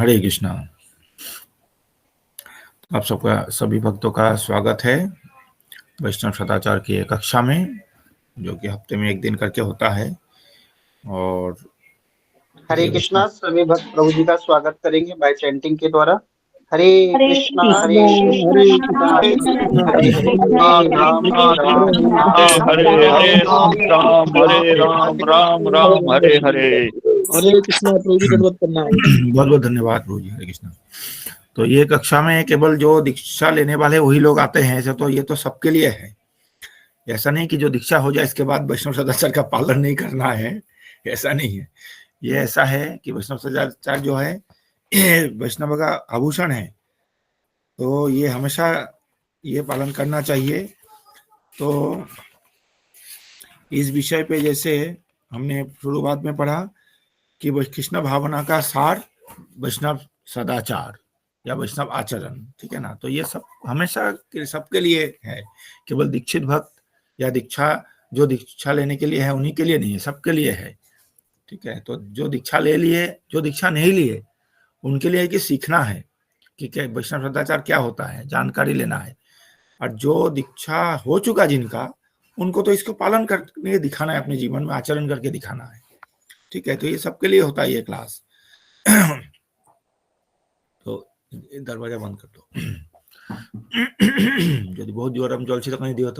हरे कृष्णा। आप सबका सभी भक्तों का स्वागत है वैष्णव सदाचार की कक्षा में, जो कि हफ्ते में एक दिन करके होता है। और हरे कृष्णा। सभी भक्त प्रभु जी का स्वागत करेंगे बाय चैंटिंग के द्वारा। हरे कृष्णा हरे कृष्णा हरे राम हरे हरे राम राम राम हरे हरे। हरे कृष्णा। प्रभु जी दंडवत करना। बहुत बहुत धन्यवाद प्रभु जी। हरे कृष्णा। तो ये कक्षा में केवल जो दीक्षा लेने वाले वही लोग आते हैं, ऐसे तो ये तो सबके लिए है। ऐसा नहीं कि जो दीक्षा हो जाए इसके बाद वैष्णव सदाचार का पालन नहीं करना है, ऐसा नहीं है। ये ऐसा है कि वैष्णव सदाचार जो है ये वैष्णव का आभूषण है, तो ये हमेशा ये पालन करना चाहिए। तो इस विषय पे जैसे हमने शुरुआत में पढ़ा कि कृष्ण भावना का सार वैष्णव सदाचार या वैष्णव आचरण, ठीक है ना। तो ये सब हमेशा सबके लिए है, केवल दीक्षित भक्त या जो दीक्षा लेने के लिए है उन्हीं के लिए नहीं है, सबके लिए है, ठीक है। तो जो दीक्षा ले लिए, जो दीक्षा नहीं लिए, उनके लिए कि सीखना है कि क्या वैष्णव सदाचार क्या होता है, जानकारी लेना है। और जो दीक्षा हो चुका जिनका, उनको तो इसको पालन करके दिखाना है, अपने जीवन में आचरण करके दिखाना है, ठीक है। तो ये सबके लिए होता है ये क्लास। तो दरवाजा बंद कर दो। यदि बहुत जोर हम जल से कहीं दियो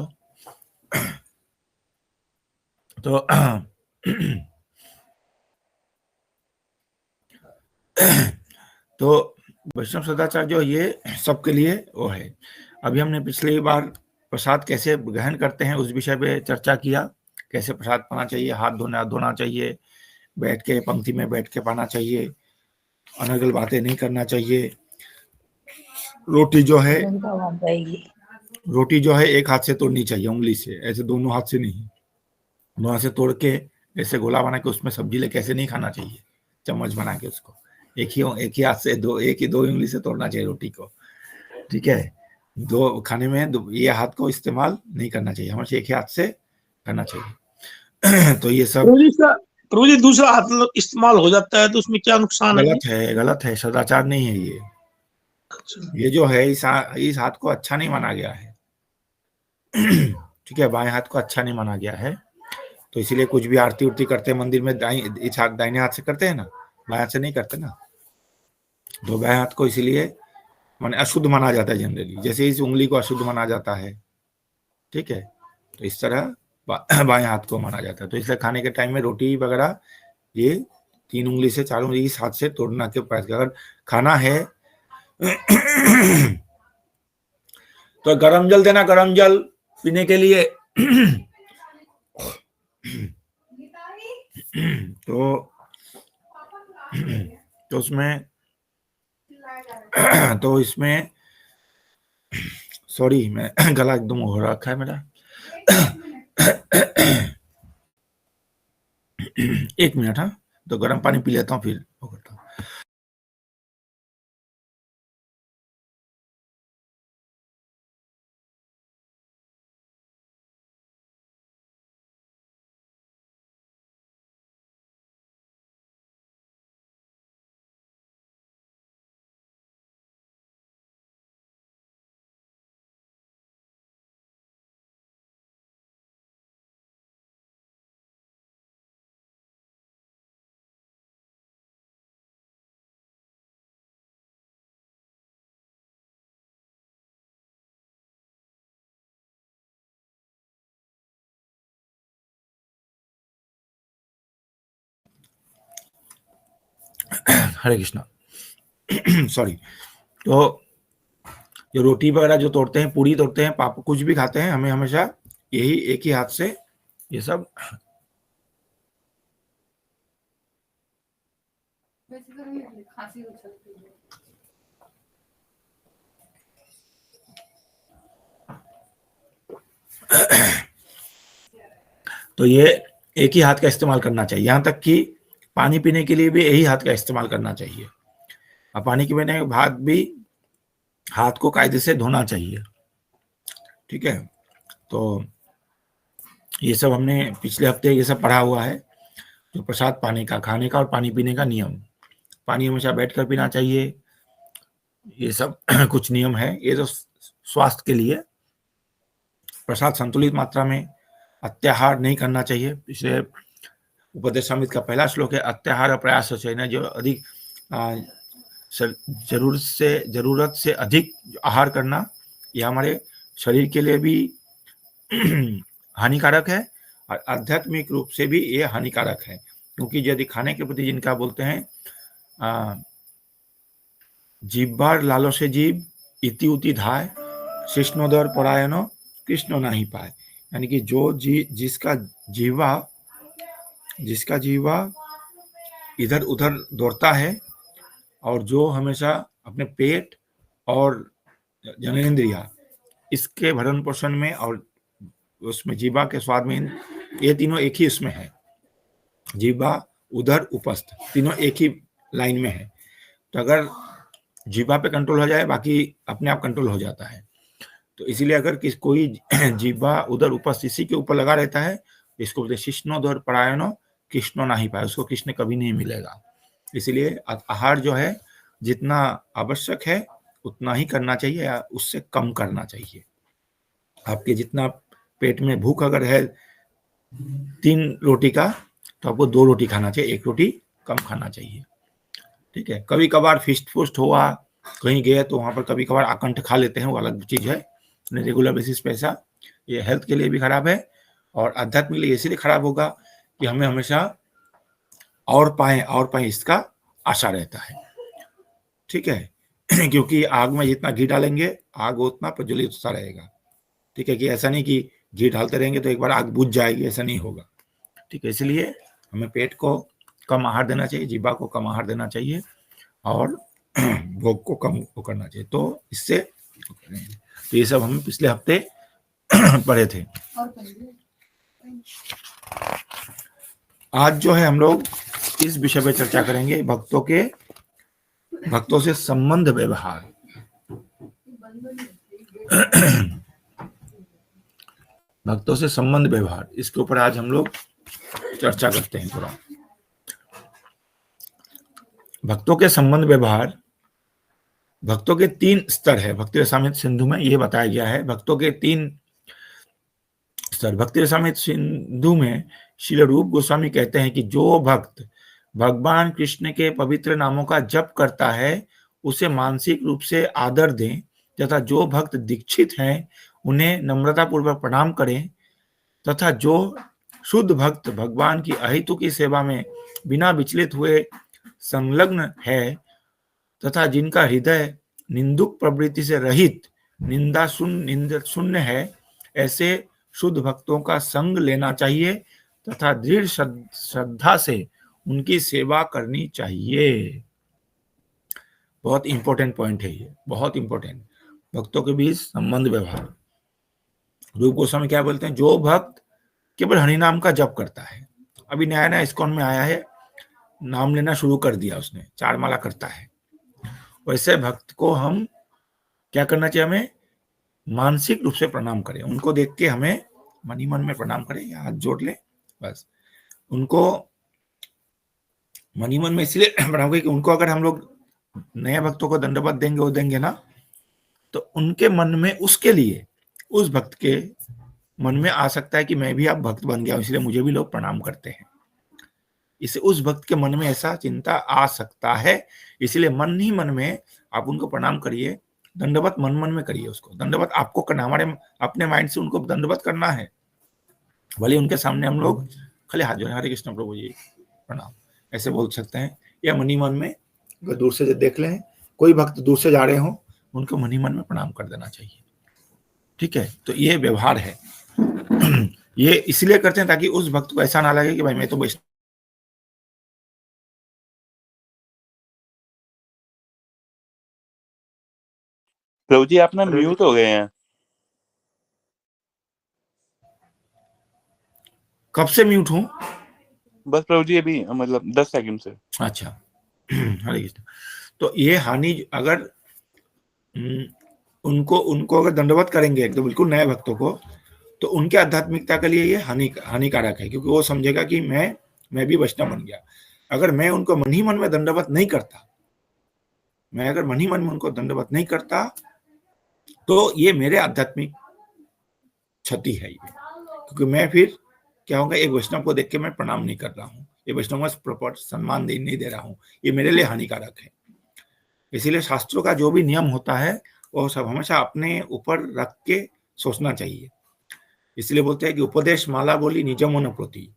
तो वैष्णव सदाचार जो ये सबके लिए वो है। अभी हमने पिछली बार प्रसाद कैसे ग्रहण करते हैं उस विषय पे चर्चा किया, कैसे प्रसाद पाना चाहिए, हाथ धोना चाहिए, बैठ के पंक्ति में बैठ के पाना चाहिए, अनर्गल बातें नहीं करना चाहिए। रोटी जो है एक हाथ से तोड़नी चाहिए, उंगली से, ऐसे दोनों हाथ से नहीं। दोनों हाथ से तोड़ के ऐसे गोला बना के उसमें सब्जी लेके ऐसे नहीं खाना चाहिए, चम्मच बना के उसको एक ही हाथ से दो उंगली से तोड़ना चाहिए रोटी को, ठीक है। दो खाने में ये हाथ को इस्तेमाल नहीं करना चाहिए, हमेशा एक ही हाथ से करना चाहिए। तो ये सब प्रभु जी दूसरा हाथ इस्तेमाल हो जाता है तो उसमें क्या नुकसान है? गलत है, सदाचार नहीं है ये। ये जो है इस हाथ को अच्छा नहीं माना गया है, ठीक है। बाएं हाथ को अच्छा नहीं माना गया है, तो इसीलिए कुछ भी आरती उरती करते हैं मंदिर में दाहिने हाथ से करते हैं ना, बाएं हाथ से नहीं करते ना। तो बाएं हाथ को इसीलिए माने अशुद्ध माना जाता है जनरली, जैसे इस उंगली को अशुद्ध माना जाता है, ठीक है। तो इस तरह बाएं हाथ को माना जाता है। तो इसलिए खाने के टाइम में रोटी वगैरह ये 3 उंगली से 4 उंगली इस हाथ से तोड़ना के प्रयास। अगर खाना है तो गरम जल देना, गरम जल पीने के लिए। तो इसमें सॉरी, मैं गला एकदम हो रखा है मेरा। एक मिनट, हाँ, तो गर्म पानी पी लेता हूँ फिर वो करता हूँ। हरे कृष्णा। सॉरी। तो जो रोटी वगैरह जो तोड़ते हैं, पूरी तोड़ते हैं, पाप कुछ भी खाते हैं, हमें हमेशा यही एक ही हाथ से ये सब तो ये एक ही हाथ का इस्तेमाल करना चाहिए। यहाँ तक कि पानी पीने के लिए भी यही हाथ का इस्तेमाल करना चाहिए। और पानी के पीने के बाद भी हाथ को कायदे से धोना चाहिए, ठीक है। तो ये सब हमने पिछले हफ्ते ये सब पढ़ा हुआ है, जो प्रसाद पाने का, खाने का और पानी पीने का नियम। पानी हमेशा बैठकर पीना चाहिए। ये सब कुछ नियम है। ये तो स्वास्थ्य के लिए। प्रसाद संतुलित मात्रा में, अत्याहार नहीं करना चाहिए। पिछले उपदेशामृत का पहला श्लोक है, अत्याहार प्रयास चाहिए, जो अधिक जरूरत से अधिक आहार करना, यह हमारे शरीर के लिए भी हानिकारक है और आध्यात्मिक रूप से भी ये हानिकारक है। क्योंकि यदि खाने के प्रति जिनका बोलते हैं जीवबार लालो से जीव इति उति धाय शिष्णोदर परायणो कृष्ण नहीं पाए, यानी कि जो जिसका जीवा इधर उधर दौड़ता है और जो हमेशा अपने पेट और जननेंद्रिया इसके भरण पोषण में और उसमें जीवा के स्वाद में, ये तीनों एक ही उसमें है। जीवा उधर उपस्थ तीनों एक ही लाइन में है। तो अगर जीवा पे कंट्रोल हो जाए, बाकी अपने आप कंट्रोल हो जाता है। तो इसीलिए अगर कोई जीवा उधर उपस्थ इसी के ऊपर लगा रहता है, इसको बोलते शिष्णोदर परायणो कृष्णो नहीं पाए, उसको कृष्ण कभी नहीं मिलेगा। इसलिए आहार जो है जितना आवश्यक है उतना ही करना चाहिए या उससे कम करना चाहिए। आपके जितना पेट में भूख अगर है 3 रोटी का, तो आपको 2 रोटी खाना चाहिए, 1 रोटी कम खाना चाहिए। ठीक है। कभी कभार फिस्ट हुआ, कहीं गए तो वहां पर कभी कभार आकंठ खा लेते हैं, वो अलग चीज है। रेगुलर बेसिस पे ऐसा, ये हेल्थ के लिए भी खराब है और आध्यात्मिक लिए इसलिए खराब होगा कि हमें हमेशा और पाए इसका आशा रहता है। ठीक है। क्योंकि आग में जितना घी डालेंगे आग उतना प्रज्वलित होता रहेगा। ठीक है। कि ऐसा नहीं कि घी डालते रहेंगे तो एक बार आग बुझ जाएगी, ऐसा नहीं होगा। ठीक है। इसलिए हमें पेट को कम आहार देना चाहिए, जीवा को कम आहार देना चाहिए और भोग को कम करना चाहिए। तो इससे तो ये सब हम पिछले हफ्ते पढ़े थे। आज जो है हम लोग इस विषय पे चर्चा करेंगे, भक्तों से संबंध व्यवहार। भक्तों से संबंध व्यवहार, इसके ऊपर आज हम लोग चर्चा करते हैं थोड़ा। भक्तों के संबंध व्यवहार, भक्तों के 3 स्तर है। भक्ति रसामृत सिंधु में ये बताया गया है, भक्तों के 3 स्तर। भक्ति रसामृत सिंधु में श्रील रूप गोस्वामी कहते हैं कि जो भक्त भगवान कृष्ण के पवित्र नामों का जप करता है उसे मानसिक रूप से आदर दें, तथा जो भक्त दीक्षित हैं उन्हें नम्रता पूर्वक प्रणाम करें, तथा जो शुद्ध भक्त भगवान की अहितु की सेवा में बिना विचलित हुए संलग्न है, तथा जिनका हृदय निंदुक प्रवृत्ति से रहित निंदा शून्य है, ऐसे शुद्ध भक्तों का संग लेना चाहिए तथा दृढ़ श्रद्धा से उनकी सेवा करनी चाहिए। बहुत इंपॉर्टेंट पॉइंट है ये, बहुत इंपॉर्टेंट। भक्तों के बीच संबंध व्यवहार। रूप गोस्वामी क्या बोलते हैं? जो भक्त केवल हरि नाम का जप करता है, अभी नया नया इस्कॉन में आया है, नाम लेना शुरू कर दिया उसने, 4 माला करता है, वैसे भक्त को हम क्या करना चाहिए? हमें मानसिक रूप से प्रणाम करें। उनको देख के हमें मन ही मन में प्रणाम करें या हाथ जोड़ ले, बस उनको मन ही मन में इसलिए प्रणाम करें कि उनको अगर हम लोग नए भक्तों को दंडवत देंगे ना, तो उनके मन में उसके लिए उस भक्त के मन में आ सकता है कि मैं भी अब भक्त बन गया हूं, इसलिए मुझे भी लोग प्रणाम करते हैं। इससे उस भक्त के मन में ऐसा चिंता आ सकता है। इसलिए मन ही मन में आप उनको प्रणाम करिए, दंडवत मन मन में करिए। उसको दंडवत आपको करना, हमारे अपने माइंड से उनको दंडवत करना है। भले उनके सामने हम लोग खाली हाथ जोड़े, हरे कृष्ण प्रभु जी प्रणाम ऐसे बोल सकते हैं, या मन ही मन में अगर दूर से देख लें, कोई भक्त दूर से जा रहे हो, उनको मन ही मन में प्रणाम कर देना चाहिए। ठीक है। तो ये व्यवहार है। ये इसलिए करते हैं ताकि उस भक्त को ऐसा ना लगे कि भाई मैं तो वैष्णव। प्रभु जी आप ना म्यूट हो गए हैं। कब से म्यूट हूं? बस प्रभु जी अभी मतलब 10 सेकंड से। अच्छा। हरे कृष्ण। तो ये हानि अगर उनको अगर दंडवत करेंगे तो बिल्कुल नए भक्तों को, तो उनके आध्यात्मिकता के लिए ये हानिकारक है, क्योंकि वो समझेगा कि मैं भी वैष्णव बन गया। अगर मैं उनको मन ही मन में दंडवत नहीं करता, मैं अगर मन ही मन में उनको दंडवत नहीं करता, तो ये मेरे आध्यात्मिक क्षति है ये, क्योंकि मैं फिर क्या होगा, एक वैष्णव को देख के मैं प्रणाम नहीं कर रहा हूँ, ये वैष्णव को प्रॉपर सम्मान नहीं दे रहा हूँ, ये मेरे लिए हानिकारक है। इसीलिए शास्त्रों का जो भी नियम होता है वो सब हमेशा अपने ऊपर रख के सोचना चाहिए। इसलिए बोलते हैं कि उपदेश माला बोली निज मन प्रति,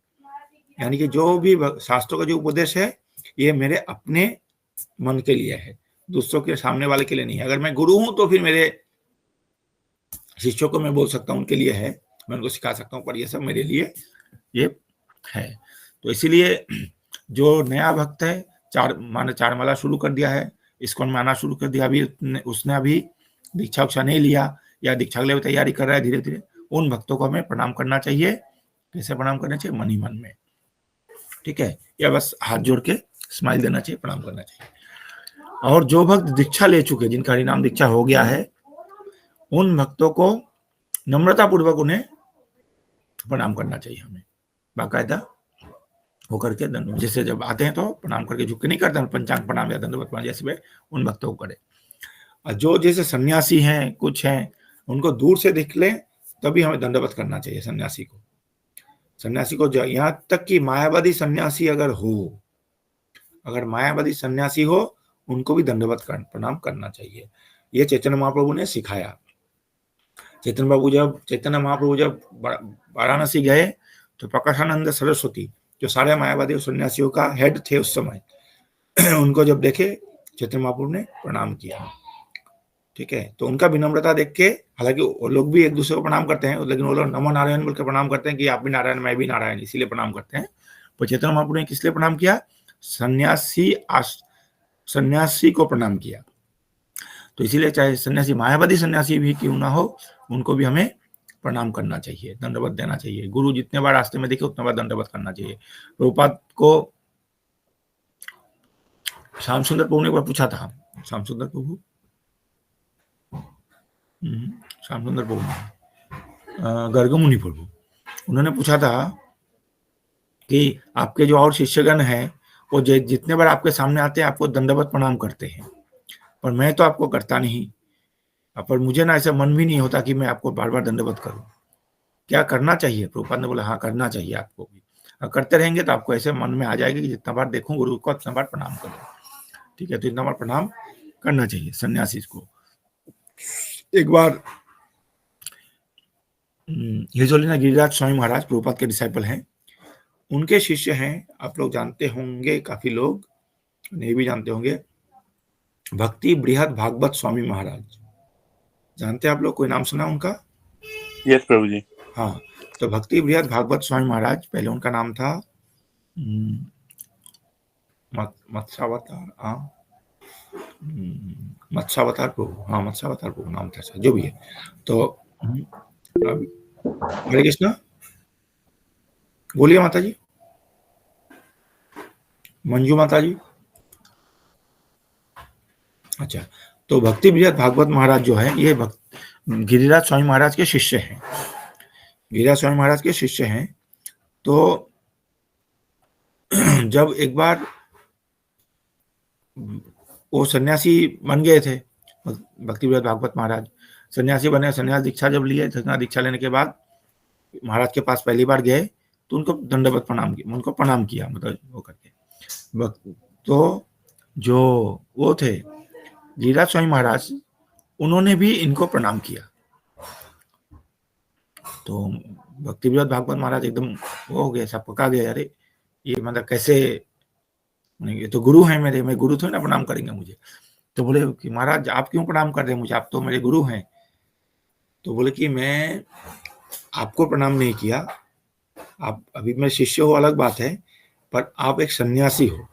यानी कि जो भी शास्त्रों का जो उपदेश है ये मेरे अपने मन के लिए है, दूसरों के सामने वाले के लिए नहीं है। अगर मैं गुरु हूं तो फिर मेरे शिष्यों को मैं बोल सकता हूं, उनके लिए है, मैं उनको सिखा सकता हूं, पर ये सब मेरे लिए ये है। तो इसीलिए जो नया भक्त है, चार माला शुरू कर दिया है, इस्कॉन में आना शुरू कर दिया, अभी उसने अभी दीक्षा उक्षा नहीं लिया या दीक्षा के लिए तैयारी कर रहा है धीरे धीरे, उन भक्तों को हमें प्रणाम करना चाहिए। कैसे प्रणाम करना चाहिए? मन ही मन में, ठीक है, या बस हाथ जोड़ के स्माइल देना चाहिए, प्रणाम करना चाहिए। और जो भक्त दीक्षा ले चुके, जिनका हरिनाम दीक्षा हो गया है, उन भक्तों को नम्रता पूर्वक उन्हें प्रणाम करना चाहिए, हमें बाकायदा होकर के दंड, जैसे जब आते हैं तो प्रणाम करके झुक के नहीं करते, पंचांग प्रणाम या दंडवत प्रणाम जैसे वे उन भक्तों को करे। और जो जैसे सन्यासी हैं, कुछ हैं, उनको दूर से देख ले तभी हमें दंडवत करना चाहिए सन्यासी को। सन्यासी को यहाँ तक कि मायावादी सन्यासी अगर हो, अगर मायावादी सन्यासी हो, उनको भी दंडवत प्रणाम करना चाहिए। ये चैतन्य महाप्रभु ने सिखाया। चैतन्य महाप्रभु जब वाराणसी गए तो प्रकाशानंद सरस्वती, जो सारे मायावादी सन्यासियों का हेड थे उस समय, उनको जब देखे चैतन्य महाप्रभु ने प्रणाम किया, ठीक है। तो उनका विनम्रता देख के, हालांकि वो लोग भी एक दूसरे को प्रणाम करते हैं, लेकिन वो लोग नमो नारायण बोल के प्रणाम करते हैं कि आप भी नारायण मैं भी नारायण, इसीलिए प्रणाम करते हैं। तो चैतन्य महाप्रभु ने किस लिए प्रणाम किया? सन्यासी को प्रणाम किया। तो इसीलिए चाहे सन्यासी मायावादी सन्यासी भी क्यों ना हो, उनको भी हमें प्रणाम करना चाहिए, दंडवत देना चाहिए। गुरु जितने बार रास्ते में दिखे उतने बार दंडवत करना चाहिए। प्रभुपाद को श्याम सुंदर प्रभु ने एक बार पूछा था, श्याम सुंदर प्रभु गर्गमुनि प्रभु, उन्होंने पूछा था कि आपके जो और शिष्यगण हैं वो जितने बार आपके सामने आते हैं आपको दंडवत प्रणाम करते हैं, पर मैं तो आपको करता नहीं, पर मुझे ना ऐसा मन भी नहीं होता कि मैं आपको बार बार दंडवत करूं, क्या करना चाहिए? प्रभुपाद ने बोला हाँ करना चाहिए आपको भी, और करते रहेंगे तो आपको ऐसे मन में आ जाएगा कि जितना बार देखूं गुरु को उतना बार प्रणाम करूं, ठीक है। तो इतना बार प्रणाम करना चाहिए सन्यासी को। एक बार हिजोलिना गिरिराज स्वामी महाराज प्रभुपाद के डिसाइपल हैं, उनके शिष्य हैं, आप लोग जानते होंगे, काफी लोग नहीं भी जानते होंगे, भक्ति बृहद भागवत स्वामी महाराज, जानते हैं आप लोग? कोई नाम सुना उनका? यस प्रभु जी। हाँ, तो भक्ति बृहद भागवत स्वामी महाराज, पहले उनका नाम था मत्स्यावतार, मत्स्यावतार प्रभु, हाँ मत्स्यावतार प्रभु नाम था, जो भी है। तो हरे कृष्णा, बोलिए माता जी, मंजू माता जी। अच्छा, तो भक्ति बृहद भागवत महाराज जो है, ये गिरिराज स्वामी महाराज के शिष्य हैं, गिरिराज स्वामी महाराज के शिष्य हैं। तो जब एक बार वो सन्यासी बन गए थे, भक्ति बृहद भागवत महाराज सन्यासी बने, सन्यास दीक्षा जब लिए, सन्यास दीक्षा लेने के बाद महाराज के पास पहली बार गए तो उनको दंडवत प्रणाम किया, उनको प्रणाम किया, मतलब वो करके। तो जो वो थे गिरिराज स्वामी महाराज, उन्होंने भी इनको प्रणाम किया। तो भक्ति बृहद भागवत महाराज एकदम वो हो गए, सब पका गए, अरे ये मतलब कैसे, ये तो गुरु हैं मेरे, मैं गुरु थोड़ी ना प्रणाम करेंगे मुझे। तो बोले कि महाराज आप क्यों प्रणाम कर रहे हैं मुझे, आप तो मेरे गुरु हैं। तो बोले कि मैं आपको प्रणाम नहीं किया, आप अभी मैं शिष्य हो अलग बात है, पर आप एक सन्यासी हो,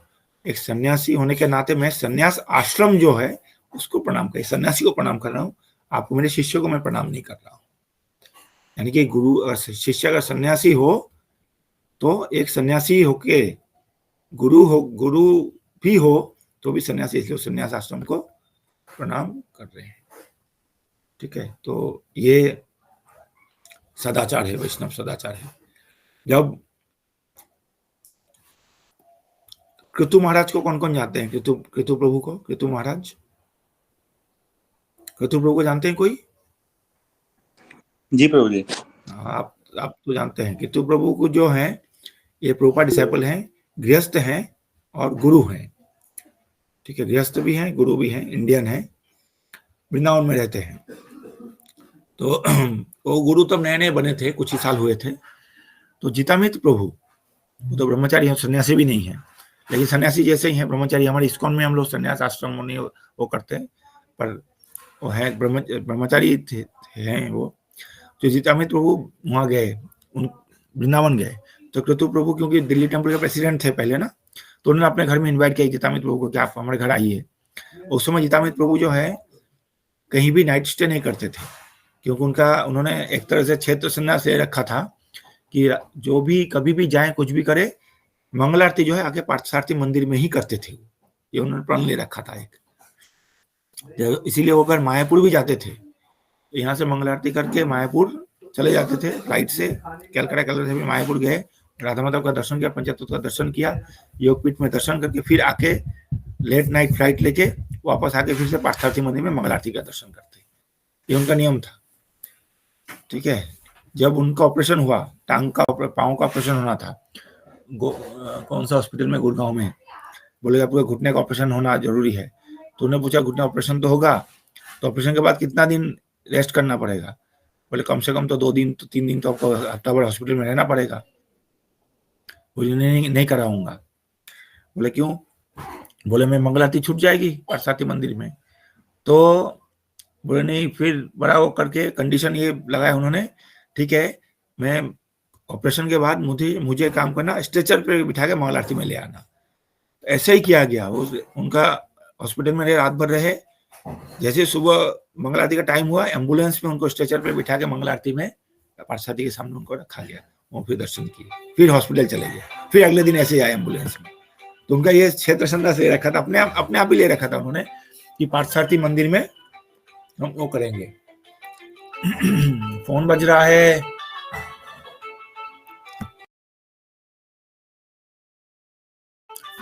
एक सन्यासी होने के नाते मैं सन्यास आश्रम जो है उसको प्रणाम कर, सन्यासी को प्रणाम कर रहा हूँ, आपको मेरे शिष्य को मैं प्रणाम नहीं कर रहा हूँ। यानी कि गुरु शिष्य अगर सन्यासी हो तो एक सन्यासी होके गुरु भी हो तो भी सन्यासी, इसलिए सन्यास आश्रम को प्रणाम कर रहे हैं, ठीक है। तो ये सदाचार है, वैष्णव सदाचार है। जब कृतु महाराज को कौन कौन जानते हैं? कृतु प्रभु को, कृतु महाराज, कृतु प्रभु को जानते हैं कोई? जी प्रभु जी। आप तो जानते हैं। कृतु प्रभु को जो है ये प्रभुपाद डिसाइपल हैं, गृहस्थ हैं और गुरु हैं। ठीक है, गृहस्थ भी हैं, गुरु भी हैं, इंडियन हैं, वृंदावन में रहते हैं। तो वो गुरु तब नए नए बने थे, कुछ ही साल हुए थे। तो जीतामित्र प्रभु वो तो ब्रह्मचारी हैं, सन्यासी भी नहीं है, लेकिन सन्यासी जैसे ही हैं ब्रह्मचारी। हमारे इस्कॉन में हम लोग सन्यास आश्रम नहीं वो करते हैं, पर वो है ब्रह्मचारी हैं वो। तो जीतामित्र प्रभु वहाँ गए, उन वृंदावन गए। तो कृतु प्रभु क्योंकि दिल्ली टेम्पल के प्रेसिडेंट थे पहले ना, तो उन्होंने अपने घर में इन्वाइट किया जीतामित्र प्रभु को कि आप हमारे घर आइए। उस समय जीतामित्र प्रभु जो है कहीं भी नाइट स्टे नहीं करते थे, क्योंकि उन्होंने एक तरह से क्षेत्र संन्यास ले रखा था कि जो भी कभी भी जाए कुछ भी करे, मंगल आरती जो है आके पार्थसारथी मंदिर में ही करते थे। ये उन्होंने प्रण ले रखा था एक। इसीलिए वो अगर मायापुर भी जाते थे, यहाँ से मंगल आरती करके मायापुर चले जाते थे फ्लाइट से, कलकत्ता से भी मायापुर गए, राधा माधव का दर्शन किया, पंचतत्व का दर्शन किया, योगपीठ में दर्शन करके फिर आके लेट नाइट फ्लाइट लेके वापस आके फिर से पार्थसारथी मंदिर में मंगल आरती का दर्शन करते। ये उनका नियम था। ठीक है, जब उनका ऑपरेशन हुआ, टांग का पाँव का ऑपरेशन होना था, कौन सा हॉस्पिटल में, गुड़गांव में, बोले आपको घुटने का ऑपरेशन होना जरूरी है। तो उन्होंने पूछा घुटने ऑपरेशन तो होगा, तो ऑपरेशन के बाद कितना दिन रेस्ट करना पड़ेगा? बोले कम से कम तो 2 दिन तो 3 दिन तो आपको हफ्ता भर हॉस्पिटल में रहना पड़ेगा। बोले नहीं कराऊंगा। बोले क्यों? बोले मैं मंगल आरती छूट जाएगी पार्थसारथी मंदिर में। तो बोले नहीं, फिर बड़ा वो करके कंडीशन ये लगाया उन्होंने, ठीक है मैं ऑपरेशन के बाद मुझे काम करना, स्ट्रेचर पे बिठा के मंगल आरती में ले आना। ऐसे ही किया गया। उनका हॉस्पिटल में रात भर रहे, जैसे सुबह मंगल आरती का टाइम हुआ, एम्बुलेंस में उनको स्ट्रेचर पे बिठा के मंगल आरती में पार्थसारथी के सामने उनको रखा गया। वो फिर दर्शन किए, फिर हॉस्पिटल चले गए, फिर अगले दिन ऐसे ही आए एम्बुलेंस में। तो उनका ये क्षेत्र संन्यास ले रखा था, अपने आप ही ले रखा था उन्होंने कि पार्थसारथी मंदिर में हम वो करेंगे। फोन बज रहा है।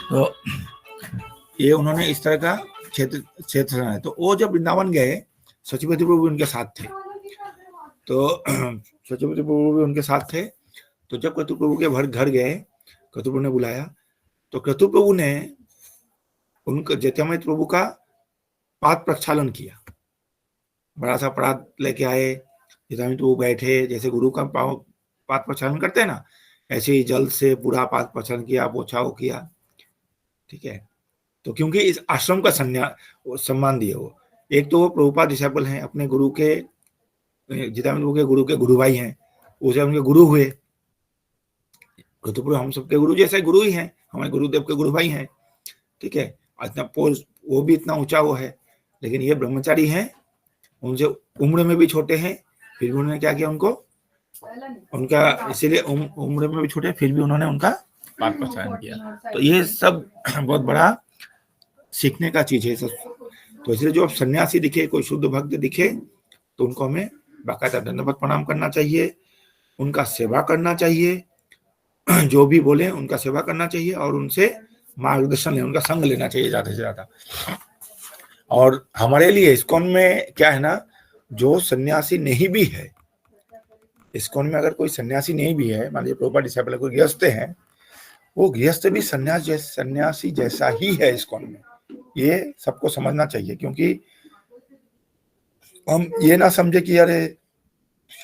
तो ये उन्होंने इस तरह का क्षेत्र है। तो वो जब वृंदावन गए, सचिवती प्रभु उनके साथ थे। तो सचिवती प्रभु भी उनके साथ थे। तो जब कृतु प्रभु के घर गए, कृतु प्रभु ने बुलाया, तो कृतु प्रभु ने उनका जीतामित्र प्रभु का पाद प्रक्षालन किया। बड़ा सा परात लेके आए, जीतामित्र प्रभु बैठे, जैसे गुरु का पाद प्रक्षालन करते हैं ना, ऐसे ही जल से पूरा पाद प्रक्षालन किया, पोछा वो किया। ठीक है, तो क्योंकि इस आश्रम का सम्मान दिए वो, एक तो वो प्रभुपाद डिसाइपल हैं, अपने गुरु के, जीतामित्र प्रभु के गुरु के गुरु भाई हैं, उसे उनके गुरु हुए। कृतु प्रभु हम सबके गुरु जैसे गुरु ही हैं, हमारे गुरुदेव के गुरु भाई हैं। ठीक है, इतना पोस्ट वो भी इतना ऊंचा वो है, लेकिन ये ब्रह्मचारी हैं, उनसे उम्र में भी छोटे हैं, फिर भी उन्होंने क्या किया, उनका इसीलिए उम्र में भी छोटे, फिर भी उन्होंने उनका पाद प्रक्षालन किया। तो ये सब बहुत बड़ा सीखने का चीज है सब। तो इसलिए जो सन्यासी दिखे, कोई शुद्ध भक्त दिखे, तो उनको हमें बाकायदा दंडवत प्रणाम करना चाहिए, उनका सेवा करना चाहिए, जो भी बोले उनका सेवा करना चाहिए, और उनसे मार्गदर्शन लेना, उनका संग लेना चाहिए ज्यादा से ज्यादा। और हमारे लिए इस्कॉन में क्या है ना, जो सन्यासी नहीं भी है, इस्कॉन में अगर कोई सन्यासी नहीं भी है, मान लीजिए प्रभुपाद डिसाइपल कोई गृहस्थ है, वो गृहस्थ भी सन्यासी जैसा ही है इस्कॉन में। ये सबको समझना चाहिए, क्योंकि हम ये ना समझे कि अरे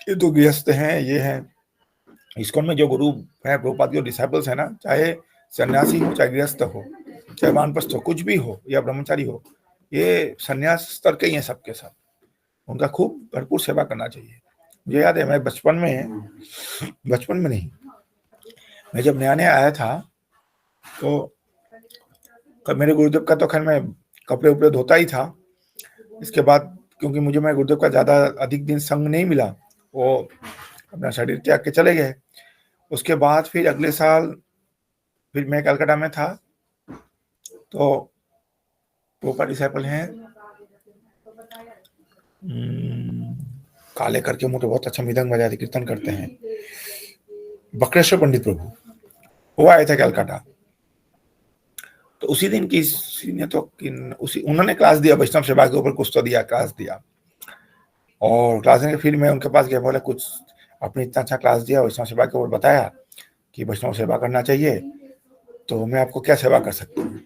ये तो गृहस्थ हैं, ये हैं। इस्कॉन में जो गुरु है, प्रभुपाद के डिसाइपल्स है ना, चाहे सन्यासी हो, चाहे गृहस्थ हो, चाहे वानप्रस्थ हो, कुछ भी हो, या ब्रह्मचारी हो, ये सन्यास स्तर के ही हैं सबके सब। उनका खूब भरपूर सेवा करना चाहिए। मुझे याद है, मैं बचपन में नहीं, मैं जब नया नया आया था, तो मेरे गुरुदेव का तो खैर मैं कपड़े उपड़े धोता ही था। इसके बाद क्योंकि मुझे मेरे गुरुदेव का ज्यादा अधिक दिन संग नहीं मिला, वो अपना शरीर त्याग के चले गए। उसके बाद फिर अगले साल फिर मैं कलकत्ता में था, तो प्रभुपाद डिसाइपल हैं, काले करके मोटे, बहुत अच्छा मृदंग बजाते, कीर्तन करते हैं, बकरेश्वर पंडित प्रभु, वो आए थे कलकत्ता। तो उसी दिन किसी ने तो उसी उन्होंने क्लास दिया वैष्णव सेवा के ऊपर, कुछ तो दिया, क्लास दिया। और क्लास देने फिर मैं उनके पास गया, बोला कुछ आपने इतना अच्छा क्लास दिया, वैष्णव सेवा के ऊपर बताया कि वैष्णव सेवा करना चाहिए, तो मैं आपको क्या सेवा कर सकता हूँ।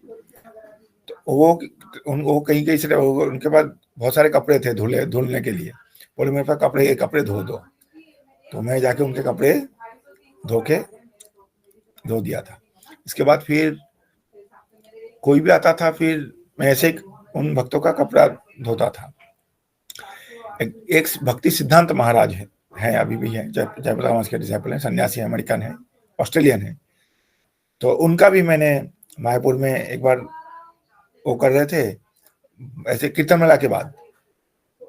तो वो कहीं कहीं से उनके पास बहुत सारे कपड़े थे धुलने के लिए, बोले मेरे पास कपड़े धो दो। तो मैं जाके उनके कपड़े धो दिया था। इसके बाद फिर कोई भी आता था, फिर मैं ऐसे उन भक्तों का कपड़ा धोता था। एक भक्ति सिद्धांत महाराज है अभी भी है, जयप्रकाश समाज के डिसाइपल है, सन्यासी है, अमेरिकन है, ऑस्ट्रेलियन है। तो उनका भी मैंने मायापुर में एक बार वो कर रहे थे ऐसे कीर्तन मेला के बाद।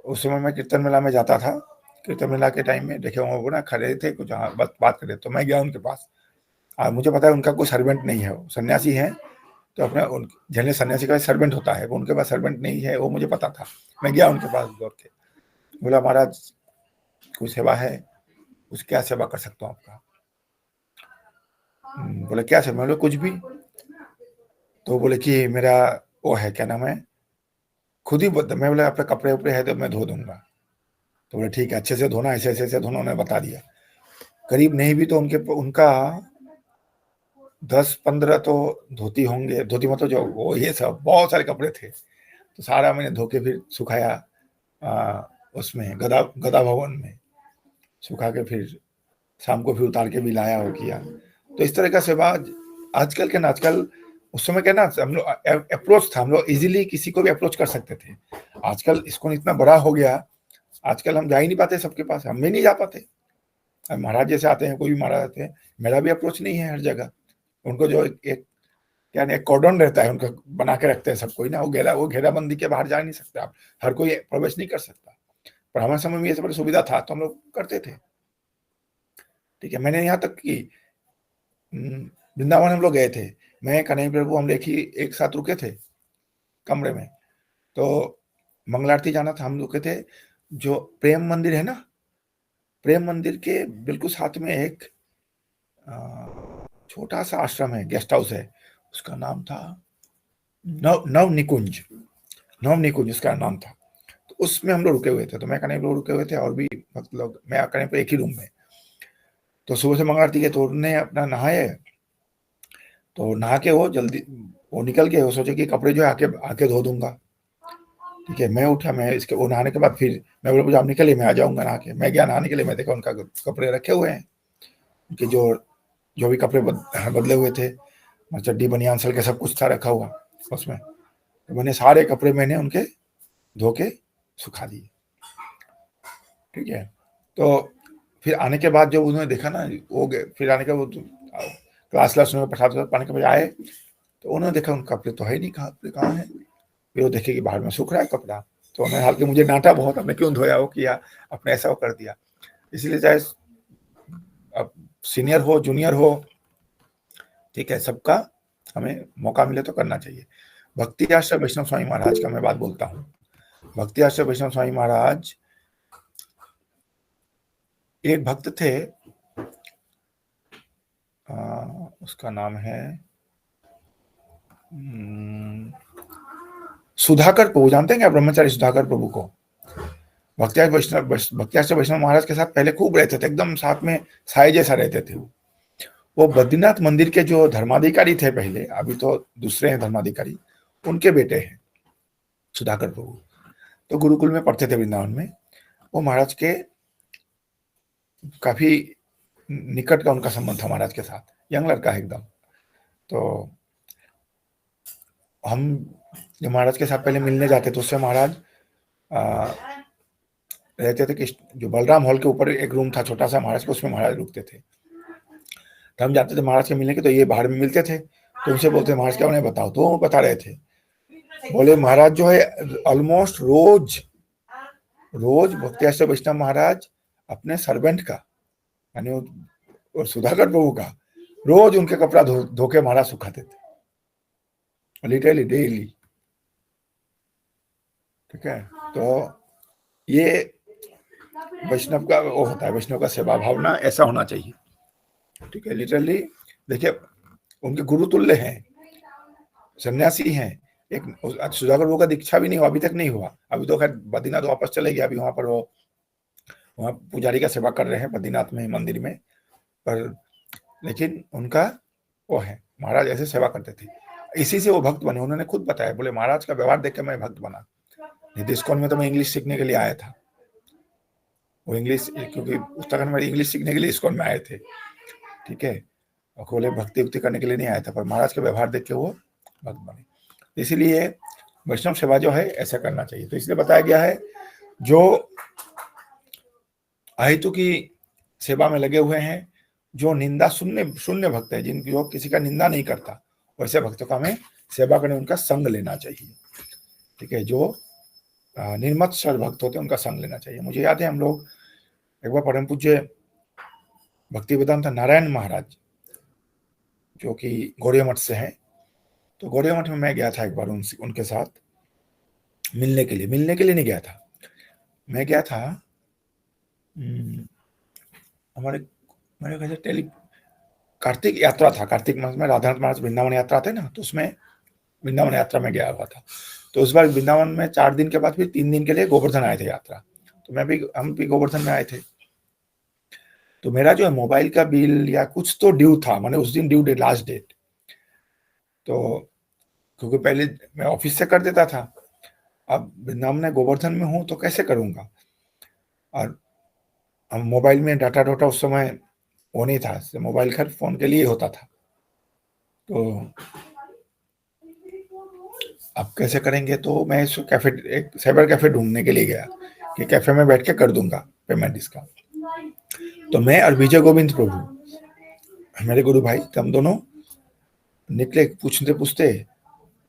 उस समय मैं कीर्तन मेला में जाता था, कीर्तन मेला के टाइम में देखे वो ना खड़े थे कुछ बात कर रहे, तो मैं गया उनके पास। मुझे पता है उनका कोई सर्वेंट नहीं है, वो सन्यासी है, तो अपने जनरल सन्यासी का सर्वेंट होता है, वो उनके पास सर्वेंट नहीं है, वो मुझे पता था। मैं गया उनके पास दौड़ के, बोला महाराज कोई सेवा है, उस क्या सेवा कर सकता हूँ आपका। बोले क्या सेवा, बोले कुछ भी। तो बोले कि मेरा वो है, क्या नाम है, खुद ही मैं बोला आपके कपड़े उपड़े है तो मैं धो दूंगा। तो बोले ठीक है, अच्छे से धोना, ऐसे ऐसे धोना, उन्होंने बता दिया। करीब नहीं भी तो उनका 10-15 तो धोती होंगे, धोती मतलब जो वो ये सब बहुत सारे कपड़े थे। तो सारा मैंने धो के फिर सुखाया उसमें गदा भवन में सुखा के, फिर शाम को फिर उतार के भी लाया हो किया। तो इस तरह का सेवा आजकल उस समय क्या ना, हम लोग अप्रोच था, हम लोग इजीली किसी को भी अप्रोच कर सकते थे। आजकल इसको इतना बड़ा हो गया, आजकल हम जा ही नहीं पाते सबके पास, हम भी नहीं जा पाते। महाराज जैसे आते हैं, कोई भी महाराज आते हैं, मेरा भी अप्रोच नहीं है हर जगह। उनको जो एक क्या नहीं, कॉर्डन रहता है उनका, बना के रखते हैं सब कोई ना, वो घेराबंदी के बाहर जा नहीं सकते आप, हर कोई प्रवेश नहीं कर सकता। पर हमारे समय में ये सब बड़ी सुविधा था, तो हम लोग करते थे। ठीक है, मैंने यहाँ तक कि वृंदावन हम लोग गए थे, मैं कन्हैया प्रभु हम एक साथ रुके थे कमरे में। तो मंगल आरती जाना था, हम रुके थे, जो प्रेम मंदिर है ना, प्रेम मंदिर के बिल्कुल साथ में एक छोटा सा आश्रम है, गेस्ट हाउस है, उसका नाम था नव निकुंज उसका नाम था। तो उसमें हम लोग रुके हुए थे, तो मैं कन्हैया प्रभु रुके हुए थे और भी भक्त लोग, मैं कन्हैया प्रभु एक ही रूम में। तो सुबह से मंगल आरती के, तो उन्होंने अपना नहाए, तो नहा के वो निकल के, वो सोचे कि कपड़े जो है आके धो दूंगा। ठीक है, मैं उठा, मैं इसके वो नहाने के बाद फिर मैं बोला आप निकलिए, मैं आ जाऊंगा नहा के। मैं गया नहाने के लिए, मैं देखा उनका कपड़े रखे हुए हैं, उनके जो भी कपड़े बदले हुए थे, चड्डी बनियान सल के सब कुछ था रखा हुआ उसमें। तो मैंने सारे कपड़े मैंने उनके धो के सुखा दिए। ठीक है, तो फिर आने के बाद जब उन्होंने देखा ना, वो फिर आने के वो क्लास में प्रसाद पाने के बाद आए, तो उन्होंने देखा उनका कपड़े तो है नहीं, कहाँ है। फिर वो देखे कि बाहर में सूख रहा है कपड़ा। तो उन्होंने हाल के मुझे डांटा बहुत, आपने क्यों धोया वो किया, आपने ऐसा वो कर दिया। इसलिए चाहे अब सीनियर हो जूनियर हो, ठीक है, सबका हमें मौका मिले तो करना चाहिए। भक्ति आश्रम वैष्णव स्वामी महाराज का मैं बात बोलता हूँ। भक्ति आश्रम वैष्णव स्वामी महाराज एक भक्त थे, उसका नाम है सुधाकर प्रभु, जानते हैं क्या ब्रह्मचारी सुधाकर प्रभु को? भक्ति आश्रम वैष्णव महाराज के साथ पहले खूब रहते थे, एकदम साथ में साए जैसा रहते थे। वो बद्रीनाथ मंदिर के जो धर्माधिकारी थे पहले, अभी तो दूसरे हैं धर्माधिकारी, उनके बेटे हैं सुधाकर प्रभु। तो गुरुकुल में पढ़ते थे वृंदावन में। वो महाराज के काफी निकट का उनका संबंध था महाराज के साथ, यंग लड़का है एकदम। तो हम जब महाराज के साथ पहले मिलने जाते तो उससे महाराज रहते थे कि जो बलराम हॉल के ऊपर एक रूम था छोटा सा महाराज का, उसमें महाराज रुकते थे। तो हम जाते थे महाराज के मिलने के, तो ये बाहर में मिलते थे। तो उनसे बोलते महाराज क्या उन्हें बताओ, तो वो बता रहे थे, बोले महाराज जो है ऑलमोस्ट रोज भक्ति आश्रम वैष्णव महाराज अपने सर्वेंट का, यानी और सुधाकर प्रभु का, रोज उनके कपड़ा धो के महाराज सुखाते थे, लिटरली डेली। ठीक है, तो ये वैष्णव का वो होता है, वैष्णव का सेवा भावना ऐसा होना चाहिए। ठीक है, लिटरली देखिए उनके गुरु तुल्य हैं सन्यासी हैं, एक सुधाकर बाबू का दीक्षा भी नहीं हुआ, अभी तक नहीं हुआ। अभी तो खैर बद्रीनाथ वापस चले गए, अभी वहां पर वो वहाँ पुजारी का सेवा कर रहे हैं बद्रीनाथ में मंदिर में, पर लेकिन उनका वो है, महाराज ऐसे सेवा करते थे, इसी से वो भक्त बने। उन्होंने खुद बताया, बोले महाराज का व्यवहार देख के मैं भक्त बना। नहीं तो इस्कॉन में तो मैं इंग्लिश सीखने के लिए आया था, वो इंग्लिश, क्योंकि उत्तराखंड में इंग्लिश सीखने के लिए इस्कॉन में आए थे, ठीक है, और खोले भक्ति उक्ति करने के लिए नहीं आया था, पर महाराज का व्यवहार देख के वो भक्त बने। इसीलिए वैष्णव सेवा जो है ऐसा करना चाहिए। तो इसलिए बताया गया है जो अहेतु की सेवा में लगे हुए हैं, जो निंदा शून्य भक्त है, जिनकी जो किसी का निंदा नहीं करता, वैसे भक्तों का हमें सेवा करने उनका संग लेना चाहिए, ठीक है। जो निर्मत्सर भक्त होते हैं उनका संग लेना चाहिए। मुझे याद है हम लोग एक बार परम पूज्य भक्ति वेदांत नारायण महाराज जो कि गौड़िया मठ से हैं, तो गौड़िया मठ में मैं गया था एक बार उनके साथ मिलने के लिए नहीं गया था, मैं गया था हमारे मेरे ख्याल से कार्तिक यात्रा था, कार्तिक मास में राधानाथ महाराज वृंदावन यात्रा थे ना, तो उसमें वृंदावन यात्रा में गया हुआ था। तो उस बार वृंदावन में 4 दिन के बाद फिर 3 दिन के लिए गोवर्धन आए थे यात्रा, तो हम भी गोवर्धन में आए थे। तो मेरा जो है मोबाइल का बिल या कुछ तो ड्यू था, मैंने उस दिन ड्यू डेट, लास्ट डेट, तो क्योंकि पहले मैं ऑफिस से कर देता था, अब वृंदावन में गोवर्धन में हूँ तो कैसे करूँगा, और हम मोबाइल में डाटा उस समय वो नहीं था, मोबाइल खैर फोन के लिए होता था, तो अब कैसे करेंगे। तो मैं इस एक साइबर कैफे ढूंढने के लिए गया कि कैफे में बैठ के कर दूंगा पेमेंट इसका। तो मैं और विजय गोविंद प्रभु मेरे गुरु भाई, हम दोनों निकले पूछते,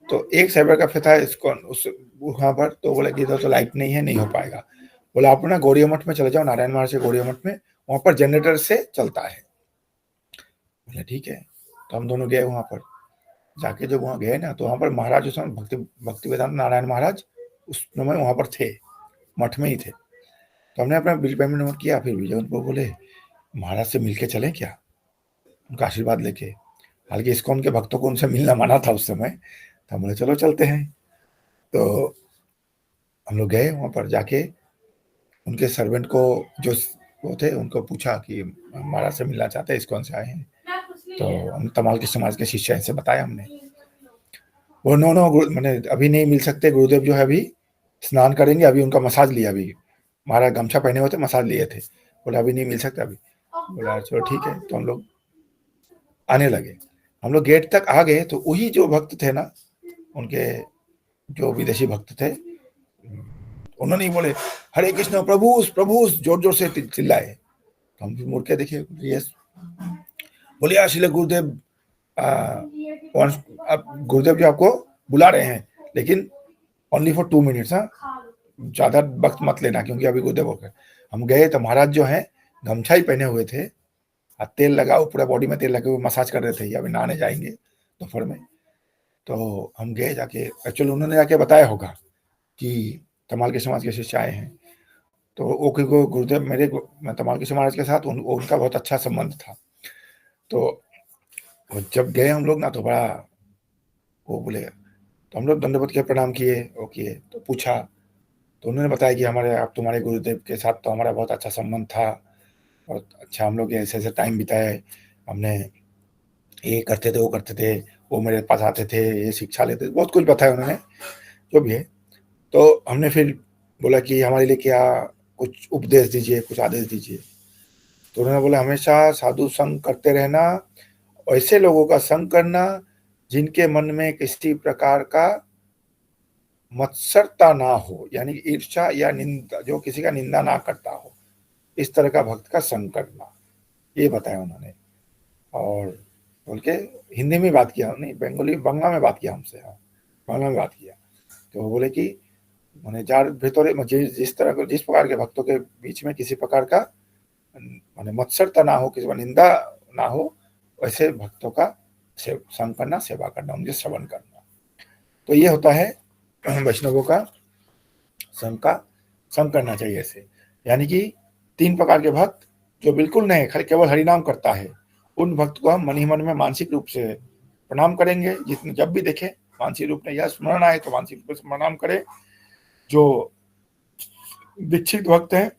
तो एक साइबर कैफे था इसको उस वहां पर, तो बोला कि इधर तो लाइट नहीं है, नहीं हो पाएगा। बोला आप ना गौड़िया मठ में चले जाओ, नारायण महाराज से गौड़िया मठ में, वहां पर जनरेटर से चलता है। बोला ठीक है, तो हम दोनों गए वहां पर। जाके जब वहां गए ना, तो वहां पर महाराज उस समय भक्ति वेदांत नारायण महाराज उस समय वहां पर थे, मठ में ही थे। तो हमने अपना बिल पेमेंट नोट किया, फिर विजय को बोले महाराज से मिलके चलें क्या, उनका आशीर्वाद लेके। हालांकि इस्कॉन के भक्तों को उनसे मिलना मना था उस समय, तो हम बोले चलो चलते हैं। तो हम लोग गए वहां पर, जाके उनके सर्वेंट को जो वो थे उनको पूछा कि महाराज से मिलना चाहते हैं, इस्कॉन से आए हैं। तो हम तमाल के समाज के शिष्य से बताया हमने, वो नो मैंने अभी नहीं मिल सकते, गुरुदेव जो है अभी स्नान करेंगे, अभी उनका मसाज लिया, अभी महाराज गमछा पहने हुए थे, मसाज लिए थे। बोला अभी नहीं मिल सकता अभी। बोला चलो ठीक है। तो हम लोग आने लगे, हम लोग गेट तक आ गए, तो वही जो भक्त थे ना, उनके जो विदेशी भक्त थे, उन्होंने बोले हरे कृष्ण प्रभु जोर जोर से चिल्लाए। तो हम मुड़ के देखे, यस बोले आशील गुरुदेव, अब गुरुदेव जो आपको बुला रहे हैं, लेकिन ओनली फॉर 2 मिनट्स, हाँ, ज्यादा वक्त मत लेना, क्योंकि अभी गुरुदेव हो गए। हम गए तो महाराज जो है गमछा ही पहने हुए थे, तेल लगाओ, पूरा बॉडी में तेल लगे हुए मसाज कर रहे थे, अभी नहाने जाएंगे दोपहर में। तो हम गए, जाके एक्चुअली उन्होंने जाके बताया होगा कि तमाल के समाज के शिष्य आए हैं। तो वो गुरुदेव मैं तमाल के समाज के साथ उनका बहुत अच्छा संबंध था। तो जब गए हम लोग ना, तो बड़ा वो बोले, तो हम लोग दंडवत के प्रणाम किए, वो किए, तो पूछा, तो उन्होंने बताया कि आप तुम्हारे गुरुदेव के साथ तो हमारा बहुत अच्छा संबंध था, बहुत अच्छा हम लोग ऐसे ऐसे टाइम बिताए, हमने ये करते थे, वो करते थे, वो मेरे पास आते थे, ये शिक्षा लेते थे, बहुत कुछ बताया उन्होंने जो भी है। तो हमने फिर बोला कि हमारे लिए क्या कुछ उपदेश दीजिए, कुछ आदेश दीजिए। तो उन्होंने बोला हमेशा साधु संग करते रहना, ऐसे लोगों का संग करना जिनके मन में किसी प्रकार का मत्सरता ना हो, यानी ईर्ष्या या निंदा, जो किसी का निंदा ना करता हो, इस तरह का भक्त का संग करना, ये बताया उन्होंने। और बोल के हिंदी में बात किया, नहीं बंगला में बात किया हमसे, हाँ बंगला में बात किया। तो बोले कि मैंने जिस प्रकार के भक्तों के बीच में किसी प्रकार का माने मत्सरता ना हो, किसी का निंदा ना हो, वैसे भक्तों का संग करना, सेवा करना, उनके श्रवण करना। तो ये होता है वैष्णवों का संग करना चाहिए ऐसे। यानी कि 3 प्रकार के भक्त, जो बिल्कुल नहीं खाली केवल हरिनाम करता है, उन भक्त को हम मन ही मन में मानसिक रूप से प्रणाम करेंगे, जितने जब भी देखें मानसिक रूप में यह स्मरण आए तो मानसिक रूप में प्रणाम करे। जो दीक्षित भक्त हैं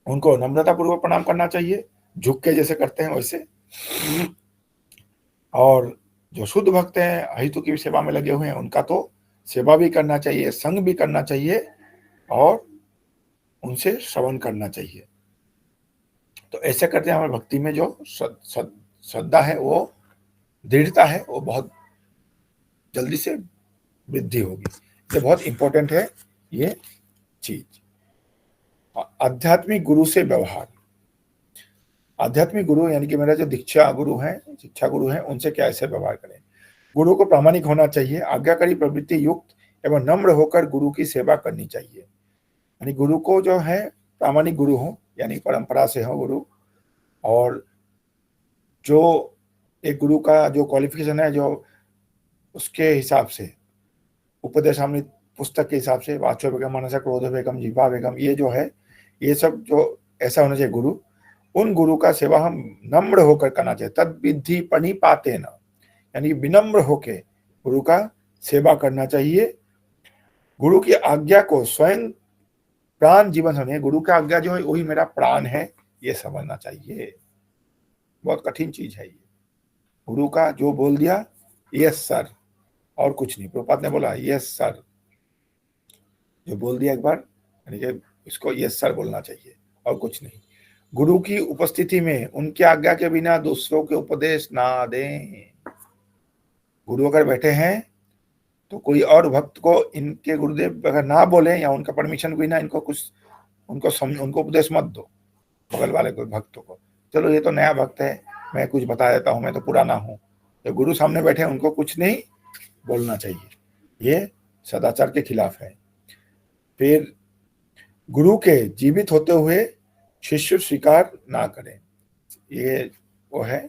उनको नम्रता पूर्वक प्रणाम करना चाहिए, झुक के जैसे करते हैं वैसे। और जो शुद्ध भक्त हैं, अहितु की सेवा में लगे हुए हैं, उनका तो सेवा भी करना चाहिए, संग भी करना चाहिए और उनसे श्रवण करना चाहिए। तो ऐसे करते हैं हमारे भक्ति में जो श्रद्धा है, वो दृढ़ता है, वो बहुत जल्दी से वृद्धि होगी। ये बहुत इंपॉर्टेंट है ये चीज। आध्यात्मिक गुरु से व्यवहार। आध्यात्मिक गुरु यानी कि मेरा जो दीक्षा गुरु है, शिक्षा गुरु है, उनसे कैसे व्यवहार करें। गुरु को प्रामाणिक होना चाहिए, आज्ञाकारी प्रवृत्ति युक्त एवं नम्र होकर गुरु की सेवा करनी चाहिए। यानी गुरु को जो है प्रामाणिक गुरु हो, यानी परंपरा से हो गुरु, और जो एक गुरु का जो क्वालिफिकेशन है, जो उसके हिसाब से उपदेशामृत पुस्तक के हिसाब से, वाचो बेगम, मनसा क्रोध बेगम, जीवा बेगम, ये जो है, ये सब जो ऐसा होना चाहिए गुरु। उन गुरु का सेवा हम नम्र होकर करना चाहिए। तद विधि प्रणिपातेन, यानी विनम्र होके गुरु का सेवा करना चाहिए। गुरु की आज्ञा को स्वयं प्राण जीवन समझे। गुरु की आज्ञा जो है वही मेरा प्राण है, ये समझना चाहिए। बहुत कठिन चीज है ये। गुरु का जो बोल दिया यस सर, और कुछ नहीं। प्रभुपाद ने बोला यस सर, जो बोल दिया एक बार, यानी कि इसको यस सर बोलना चाहिए और कुछ नहीं। गुरु की उपस्थिति में उनकी आज्ञा के बिना दूसरों के उपदेश ना दें। गुरु अगर बैठे हैं तो कोई और भक्त को इनके गुरुदेव अगर ना बोले या उनका परमिशन बिना इनको कुछ उनको उपदेश मत दो, बगल वाले कोई भक्तों को। चलो ये तो नया भक्त है, मैं कुछ बता देता हूँ, मैं तो पुराना हूँ। तो गुरु सामने बैठे उनको कुछ नहीं बोलना चाहिए, ये सदाचार के खिलाफ है। फिर गुरु के जीवित होते हुए शिष्य स्वीकार ना करें, ये वो है।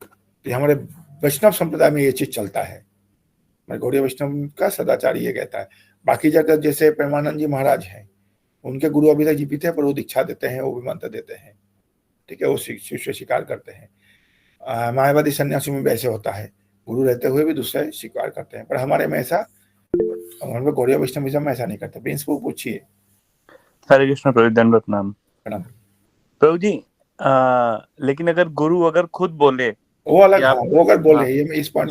तो हमारे वैष्णव संप्रदाय में ये चीज चलता है। गौड़ीय वैष्णव का सदाचार ये कहता है। बाकी जगह जैसे प्रेमानंद जी महाराज हैं, उनके गुरु अभी तक जीवित है, पर वो दीक्षा देते हैं, वो भी मंत्र देते हैं, ठीक है, वो शिष्य स्वीकार करते हैं। मायावादी सन्यासी में भी ऐसे होता है, गुरु रहते हुए भी दूसरे स्वीकार करते हैं। पर हमारे में ऐसा, हम लोग गौड़ीय वैष्णविज्म में ऐसा नहीं करते। प्रिंस को पूछिए। हरे कृष्ण प्रभु, दंडवत प्रणाम। प्रभु जी, लेकिन अगर गुरु अगर खुद बोले वो अलग, हाँ, वो अगर बोले, ये मैं इस पॉइंट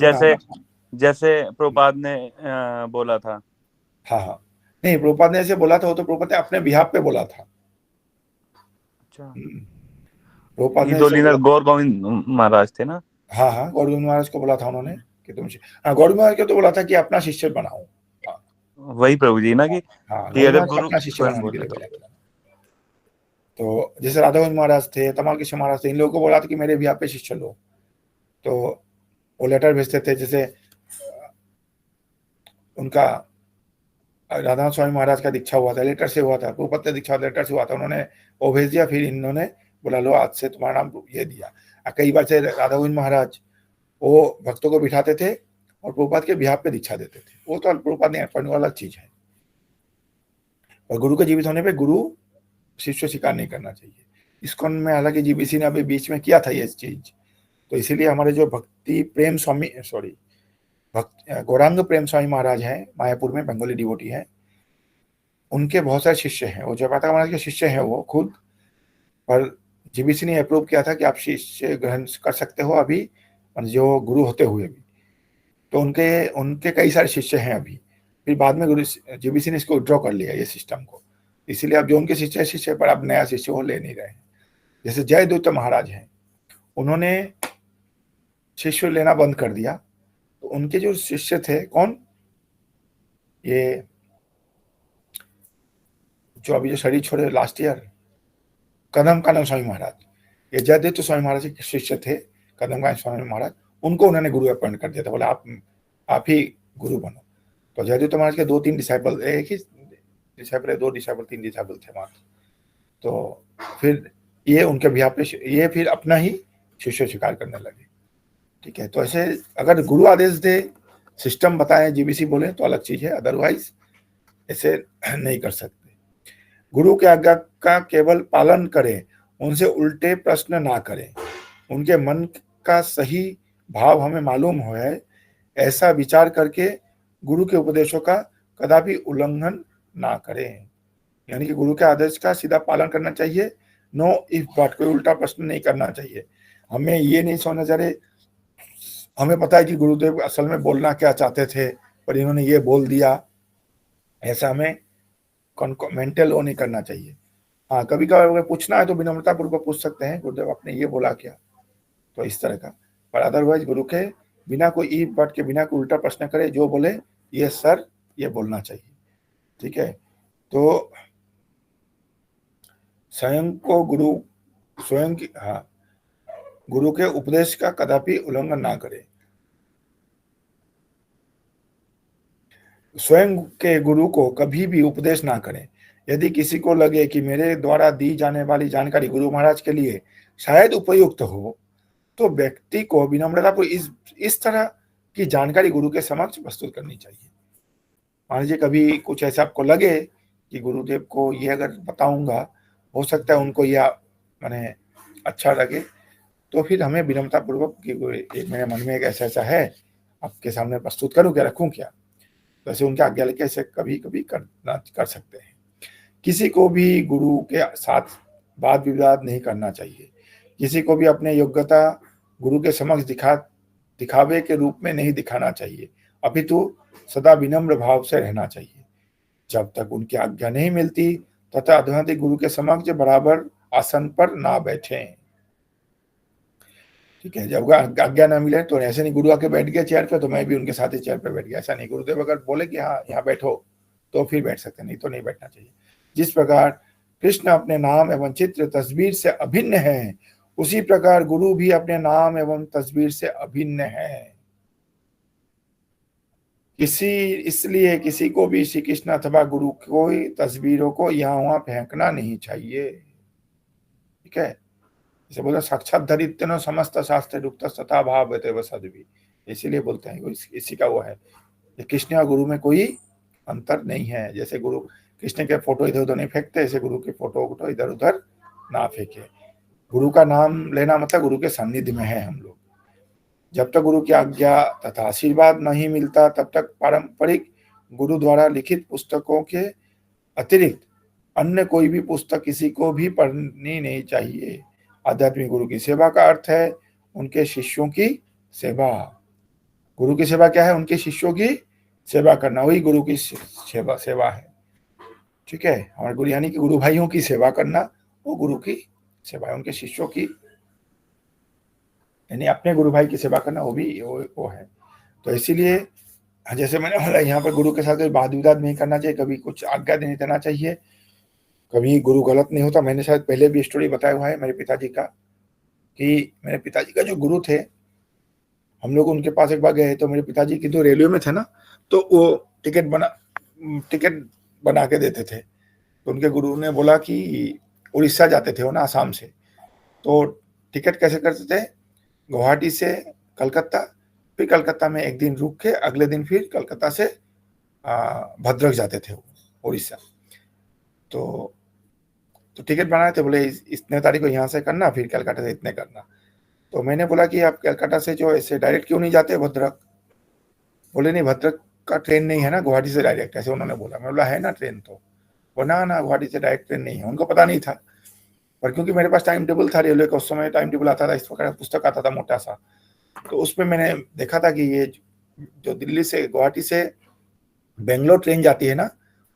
जैसे प्रभुपाद ने बोला था। हाँ हाँ, नहीं, प्रभुपाद ने ऐसे बोला था, वो तो प्रभुपाद ने अपने बिहाफ पे बोला था। अच्छा, प्रभुपाद ने गौर गोविंद महाराज थे ना? हाँ हाँ, गौर गोविंद महाराज को बोला था उन्होंने कि तुम, हाँ, गौर गोविंद महाराज को तो बोला था कि अपना शिष्य बनाओ। वही प्रभु जी ना, कि अगर गुरु अपना शिष्य बनाने के लिए बोला। तो जैसे राधा गोविंद महाराज थे, तमाल कृष्ण महाराज थे, इन लोगों को बोला था कि मेरे बिहाफ पे शिष्य लो, तो वो लेटर भेजते थे। जैसे उनका राधा स्वामी महाराज का दीक्षा हुआ था, लेटर से हुआ था, प्रभुपाद दीक्षा लेटर से हुआ था, उन्होंने वो भेज दिया। फिर इन्होंने बोला लो आज से तुम्हारा नाम ये दिया। कई बार से राधा गोविंद महाराज वो भक्तों को बिठाते थे और प्रभुपाद के बिहाफ पे दीक्षा देते थे। वो तो प्रभुपाद ने अर्पण वाला चीज है। और गुरु के जीवित होने पे गुरु शिष्य स्वीकार नहीं करना चाहिए। इस्कॉन में हालांकि जीबीसी ने अभी बीच में किया था ये चीज, तो इसीलिए हमारे जो भक्ति प्रेम स्वामी गौरांग प्रेम स्वामी महाराज हैं, मायापुर में, बंगाली डिवोटी हैं, उनके बहुत सारे शिष्य हैं। वो जयपाता महाराज के शिष्य हैं वो खुद, पर जीबीसी ने अप्रूव किया था कि आप शिष्य ग्रहण कर सकते हो अभी, जो गुरु होते हुए भी। तो उनके कई सारे शिष्य हैं अभी। फिर बाद में गुरु जीबीसी ने इसको विड्रॉ कर लिया ये सिस्टम को, इसीलिए अब जो उनके शिष्य पर अब नया शिष्य वो ले नहीं रहे हैं। जैसे जयदूत महाराज हैं, उन्होंने शिष्य लेना बंद कर दिया। तो उनके जो शिष्य थे, कौन, ये जो अभी जो शरीर छोड़े लास्ट ईयर, कदम कानन स्वामी महाराज, ये जयदूत स्वामी महाराज के शिष्य थे, कदम कानन स्वामी महाराज। उनको उन्होंने गुरु अपॉइंट कर दिया था, बोला आप ही गुरु बनो। तो जयदूत महाराज के 2-3 डिसाइपल, एक ही डिसाइपल, 2 डिसाइपल, 3 डिसाइपल थे मात्र। तो फिर ये उनके बिहार पे ये फिर अपना ही शिष्य स्वीकार करने लगे, ठीक है। तो ऐसे अगर गुरु आदेश दे, सिस्टम बताए, जीबीसी बोले तो अलग चीज है, अदरवाइज ऐसे नहीं कर सकते। गुरु के आज्ञा का केवल पालन करें, उनसे उल्टे प्रश्न ना करें। उनके मन का सही भाव हमें मालूम हो है, ऐसा विचार करके गुरु के उपदेशों का कदापि उल्लंघन ना करें। यानी कि गुरु के आदेश का सीधा पालन करना चाहिए, नो इफ बट, कोई उल्टा प्रश्न नहीं करना चाहिए। हमें ये नहीं सोचना चाहिए, हमें पता है कि गुरुदेव असल में बोलना क्या चाहते थे पर इन्होंने ये बोल दिया, ऐसा हमें मेंटल वो नहीं करना चाहिए। हाँ, कभी कभी पूछना है तो विनम्रता पूर्वक पूछ सकते हैं, गुरुदेव आपने ये बोला क्या, तो इस तरह का। पर अदरवाइज गुरु के बिना कोई ईट बट के, बिना कोई उल्टा प्रश्न करे, जो बोले ये सर ये बोलना चाहिए। ठीक है, तो स्वयं को गुरु, स्वयं की, हाँ, गुरु के उपदेश का कदापि उल्लंघन ना करे। स्वयं के गुरु को कभी भी उपदेश ना करें। यदि किसी को लगे कि मेरे द्वारा दी जाने वाली जानकारी गुरु महाराज के लिए शायद उपयुक्त हो, तो व्यक्ति को विनम्रता को इस तरह की जानकारी गुरु के समक्ष प्रस्तुत करनी चाहिए। मान लीजिए कभी कुछ ऐसा आपको लगे कि गुरुदेव को ये अगर बताऊंगा, हो सकता है उनको यह माने अच्छा लगे, तो फिर हमें विनम्रता पूर्वक कि मेरे मन में एक ऐसा है, आपके सामने प्रस्तुत करूं क्या, रखूं क्या, तो ऐसे उनके आज्ञा लेके ऐसे कभी कभी कर सकते हैं। किसी को भी गुरु के साथ वाद विवाद नहीं करना चाहिए। किसी को भी अपने योग्यता गुरु के समक्ष दिखावे के रूप में नहीं दिखाना चाहिए, अपितु सदा विनम्र भाव से रहना चाहिए। जब तक उनकी आज्ञा नहीं मिलती तथा अध्यात्मिक गुरु के समक्ष बराबर आसन पर ना बैठे। ठीक है, जब आज्ञा ना मिले तो ऐसे नहीं गुरु आके बैठ गया चेयर पे तो मैं भी उनके साथ ही चेयर पे बैठ गया, ऐसा नहीं। गुरुदेव अगर बोले कि हाँ यहाँ बैठो तो फिर बैठ सकते, नहीं तो नहीं बैठना चाहिए। जिस प्रकार कृष्ण अपने नाम एवं चित्र तस्वीर से अभिन्न है, उसी प्रकार गुरु भी अपने नाम एवं तस्वीर से अभिन्न है। इसलिए किसी को भी श्री कृष्ण अथवा गुरु कोई तस्वीरों को यहाँ वहां फेंकना नहीं चाहिए। ठीक है, इसे बोलते साक्षात धरित्य समस्त शास्त्र युक्त तथा भाव सदवी, इसीलिए बोलते हैं इसी का वो है, कृष्ण और गुरु में कोई अंतर नहीं है। जैसे गुरु कृष्ण के फोटो इधर उधर नहीं फेंकते, ऐसे गुरु के फोटो को इधर उधर ना फेंके। गुरु का नाम लेना मतलब गुरु के सानिध्य में है हम लोग। जब तक गुरु की आज्ञा तथा आशीर्वाद नहीं मिलता तब तक पारंपरिक गुरु द्वारा लिखित पुस्तकों के अतिरिक्त अन्य कोई भी पुस्तक किसी को भी पढ़नी नहीं चाहिए। आध्यात्मिक गुरु की सेवा का अर्थ है उनके शिष्यों की सेवा। गुरु की सेवा क्या है? उनके शिष्यों की सेवा करना, वही गुरु की सेवा है। ठीक है, हमारे गुरु यानी कि गुरु भाइयों की सेवा करना, वो गुरु की सेवा है। उनके शिष्यों की यानी अपने गुरु भाई की सेवा करना, वो भी वो है। तो इसीलिए जैसे मैंने बोला यहाँ पर गुरु के साथ वाद विवाद नहीं करना चाहिए, कभी कुछ आज्ञा नहीं देना चाहिए, कभी गुरु गलत नहीं होता। मैंने शायद पहले भी स्टोरी बताया हुआ है मेरे पिताजी का, कि मेरे पिताजी का जो गुरु थे, हम लोग उनके पास एक बार गए तो मेरे पिताजी की तो रेलवे में थे ना, तो वो टिकट बना के देते थे। तो उनके गुरु ने बोला कि उड़ीसा जाते थे वो ना, आसाम से, तो टिकट कैसे करते थे? गुवाहाटी से कलकत्ता, फिर कलकत्ता में एक दिन रुक के अगले दिन फिर कलकत्ता से भद्रक जाते थे उड़ीसा। तो टिकट बनाए थे, बोले इतने तारीख को यहाँ से करना, फिर कलकत्ता से इतने करना। तो मैंने बोला कि आप कलकत्ता से जो ऐसे डायरेक्ट क्यों नहीं जाते भद्रक? बोले नहीं, भद्रक का ट्रेन नहीं है ना, गुवाहाटी से डायरेक्ट, ऐसे उन्होंने बोला। मैं बोला है ना ट्रेन, तो वो ना गुवाहाटी से डायरेक्ट ट्रेन नहीं है। उनको पता नहीं था, पर क्योंकि मेरे पास टाइम टेबल था रेलवे का, उस समय टाइम टेबल आता था, इस प्रकार पुस्तक आता था मोटा सा, तो उसमें मैंने देखा था कि ये जो दिल्ली से गुवाहाटी से बेंगलोर ट्रेन जाती है ना,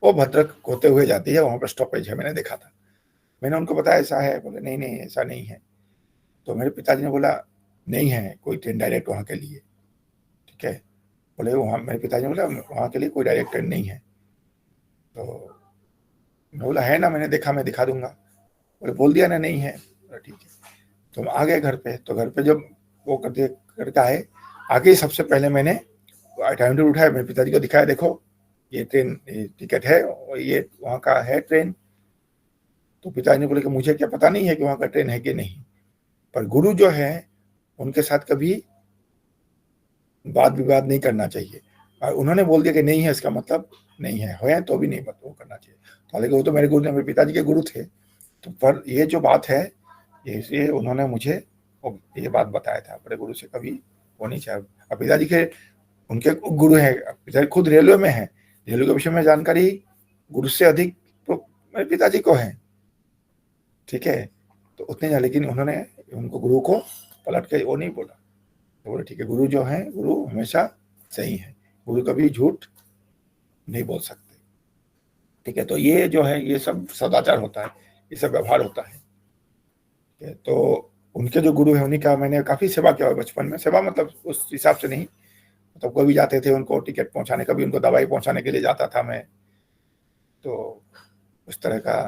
वो भद्रक होते हुए जाती है, वहां पर स्टॉपेज है, मैंने देखा था। मैंने उनको बताया ऐसा है, बोले नहीं नहीं ऐसा नहीं है। तो मेरे पिताजी ने बोला नहीं है कोई ट्रेन डायरेक्ट वहाँ के लिए। ठीक है, बोले वहाँ, मेरे पिताजी ने बोला वहाँ के लिए कोई डायरेक्ट ट्रेन नहीं है। तो मैं बोला है ना, मैंने देखा, मैं दिखा दूंगा। बोले बोल दिया ना नहीं है। ठीक है, तो हम आ गए घर पे। तो घर पे जब वो करके आए, आगे सबसे पहले मैंने टाइम टेबल उठाया, मेरे पिताजी को दिखाया, देखो ये ट्रेन टिकट है, ये वहाँ का है ट्रेन। तो पिताजी ने बोले कि मुझे क्या पता नहीं है कि वहाँ का ट्रेन है कि नहीं, पर गुरु जो है उनके साथ कभी वाद विवाद नहीं करना चाहिए। और उन्होंने बोल दिया कि नहीं है, इसका मतलब नहीं है तो भी नहीं वो करना चाहिए। हालांकि वो तो मेरे गुरु, मेरे पिताजी के गुरु थे, तो पर ये जो बात है, ये उन्होंने मुझे ये बात बताया था, बड़े गुरु से कभी वो नहीं चाहिए। अब पिताजी के उनके गुरु हैं, खुद रेलवे में है, रेलवे के विषय में जानकारी गुरु से अधिक तो मेरे पिताजी को है, ठीक है, तो उतने जान, लेकिन उन्होंने उनको गुरु को पलट के वो नहीं बोला, तो बोले ठीक है, गुरु जो है, गुरु हमेशा सही है, गुरु कभी झूठ नहीं बोल सकते, ठीक है। तो ये जो है, ये सब सदाचार होता है, ये सब व्यवहार होता है, ठीक है। तो उनके जो गुरु है उन्हीं का मैंने काफी सेवा किया बचपन में, सेवा मतलब उस हिसाब से नहीं, मतलब कोई भी जाते थे उनको टिकट पहुंचाने, कभी उनको दवाई पहुंचाने के लिए जाता था मैं, तो उस तरह का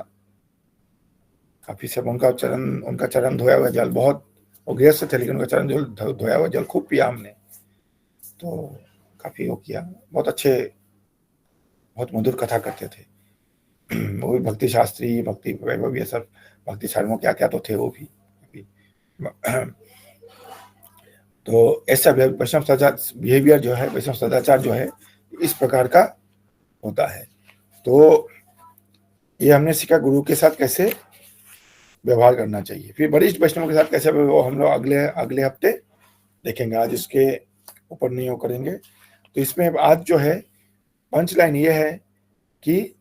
काफी सब उनका चरण धोया हुआ जल, बहुत वो गृहस्थ थे लेकिन उनका चरण जल धोया हुआ जल खूब पिया हमने, तो काफी वो किया, बहुत अच्छे, बहुत मधुर कथा करते थे वो भी, भक्ति शास्त्री, भक्ति वैभव, ये सब भक्ति शर्मों क्या क्या तो थे वो भी। तो ऐसा वैष्णव सदाचार बिहेवियर जो है, वैष्णव सदाचार जो है इस प्रकार का होता है। तो ये हमने सीखा गुरु के साथ कैसे व्यवहार करना चाहिए। फिर वरिष्ठ वैष्णव के साथ कैसे, वो हम लोग अगले हफ्ते देखेंगे, आज इसके ऊपर नहीं वो करेंगे। तो इसमें आज जो है पंच लाइन ये है कि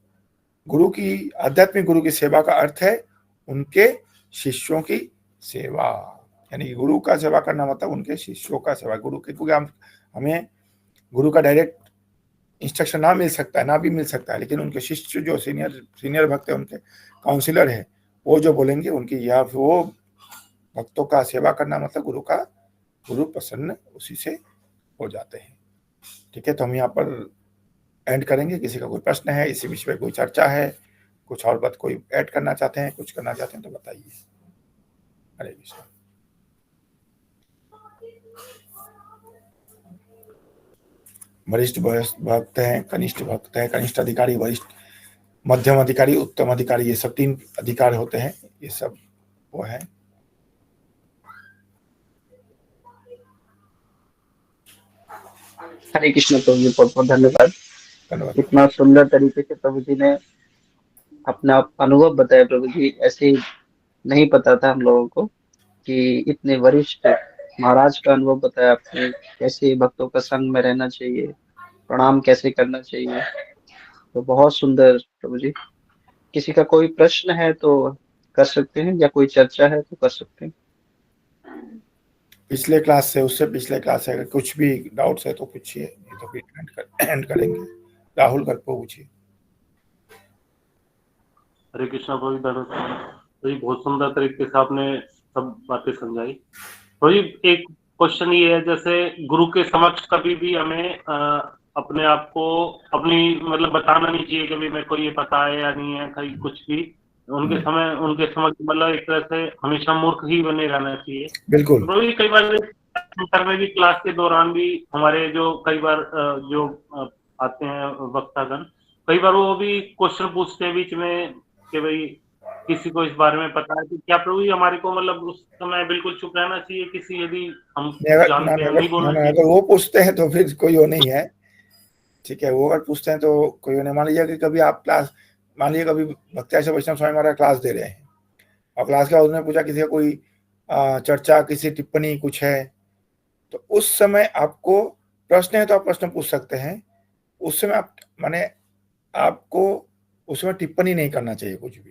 गुरु की, आध्यात्मिक गुरु की सेवा का अर्थ है उनके शिष्यों की सेवा, यानी कि गुरु का सेवा करना मतलब उनके शिष्यों का सेवा, गुरु के, क्योंकि हमें गुरु का डायरेक्ट इंस्ट्रक्शन ना मिल सकता है, ना भी मिल सकता है, लेकिन उनके शिष्य जो सीनियर भक्त है, उनके काउंसिलर है, वो जो बोलेंगे उनकी, या वो भक्तों का सेवा करना मतलब गुरु प्रसन्न उसी से हो जाते हैं, ठीक है। तो हम यहाँ पर एंड करेंगे। किसी का कोई प्रश्न है, इसी विषय में कोई चर्चा है, कुछ और बात कोई ऐड करना चाहते हैं, कुछ करना चाहते हैं तो बताइए। हरे कृष्ण। वरिष्ठ भक्त हैं, कनिष्ठ भक्त है, कनिष्ठ अधिकारी, वरिष्ठ, मध्यम अधिकारी, उत्तम अधिकारी, ये सब 3 अधिकार होते हैं, ये सब वो है। हरे कृष्ण प्रभु जी, बहुत बहुत धन्यवाद। धन्यवाद। इतना सुंदर तरीके से प्रभु जी ने अपना अनुभव बताया। प्रभु जी, ऐसे नहीं पता था हम लोगों को कि इतने वरिष्ठ महाराज का अनुभव बताया आपने, कैसे भक्तों का संग में रहना चाहिए, प्रणाम कैसे करना चाहिए, तो बहुत सुंदर प्रभु जी। किसी का कोई प्रश्न है तो कर सकते हैं, या कोई चर्चा है तो कर सकते हैं। पिछले क्लास से, उससे पिछले क्लास से अगर कुछ भी डाउट्स है तो पूछिए, नहीं तो फिर एंड करेंगे। राहुल कर पूछिए। हरे कृष्णा प्रभु, तो ये बहुत सुंदर तरीके से आपने सब बातें समझाई। तो ये एक क्वेश्चन ये है, जैसे गुरु के समक्ष कभी भी हमें अपने आप को अपनी मतलब बताना नहीं चाहिए कि मेरे को ये पता है या नहीं है, कहीं कुछ भी उनके समक्ष मतलब एक तरह से हमेशा मूर्ख ही बने रहना चाहिए। बिल्कुल। तो कई बार में भी क्लास के दौरान भी हमारे जो कई बार जो आते हैं वक्तागण, कई बार वो भी क्वेश्चन पूछते हैं बीच में कि भाई किसी को इस बारे में पता है, तो क्या प्रभु जी हमारे को मतलब उस समय बिल्कुल चुप रहना चाहिए, किसी यदि हम जानते हैं नहीं बोलना चाहिए? अगर वो पूछते हैं तो फिर कोई वो नहीं है, ठीक है। वो अगर पूछते हैं तो कोई वो नहीं। मान लीजिए कि कभी आप क्लास, मान लीजिए कभी भक्ति वैष्णव स्वामी महाराज क्लास दे रहे हैं और क्लास के बाद उन्होंने पूछा किसी का कोई चर्चा, किसी टिप्पणी कुछ है, तो उस समय आपको प्रश्न है तो आप प्रश्न पूछ सकते हैं। उस समय आप माने आपको उस समय टिप्पणी नहीं करना चाहिए कुछ भी,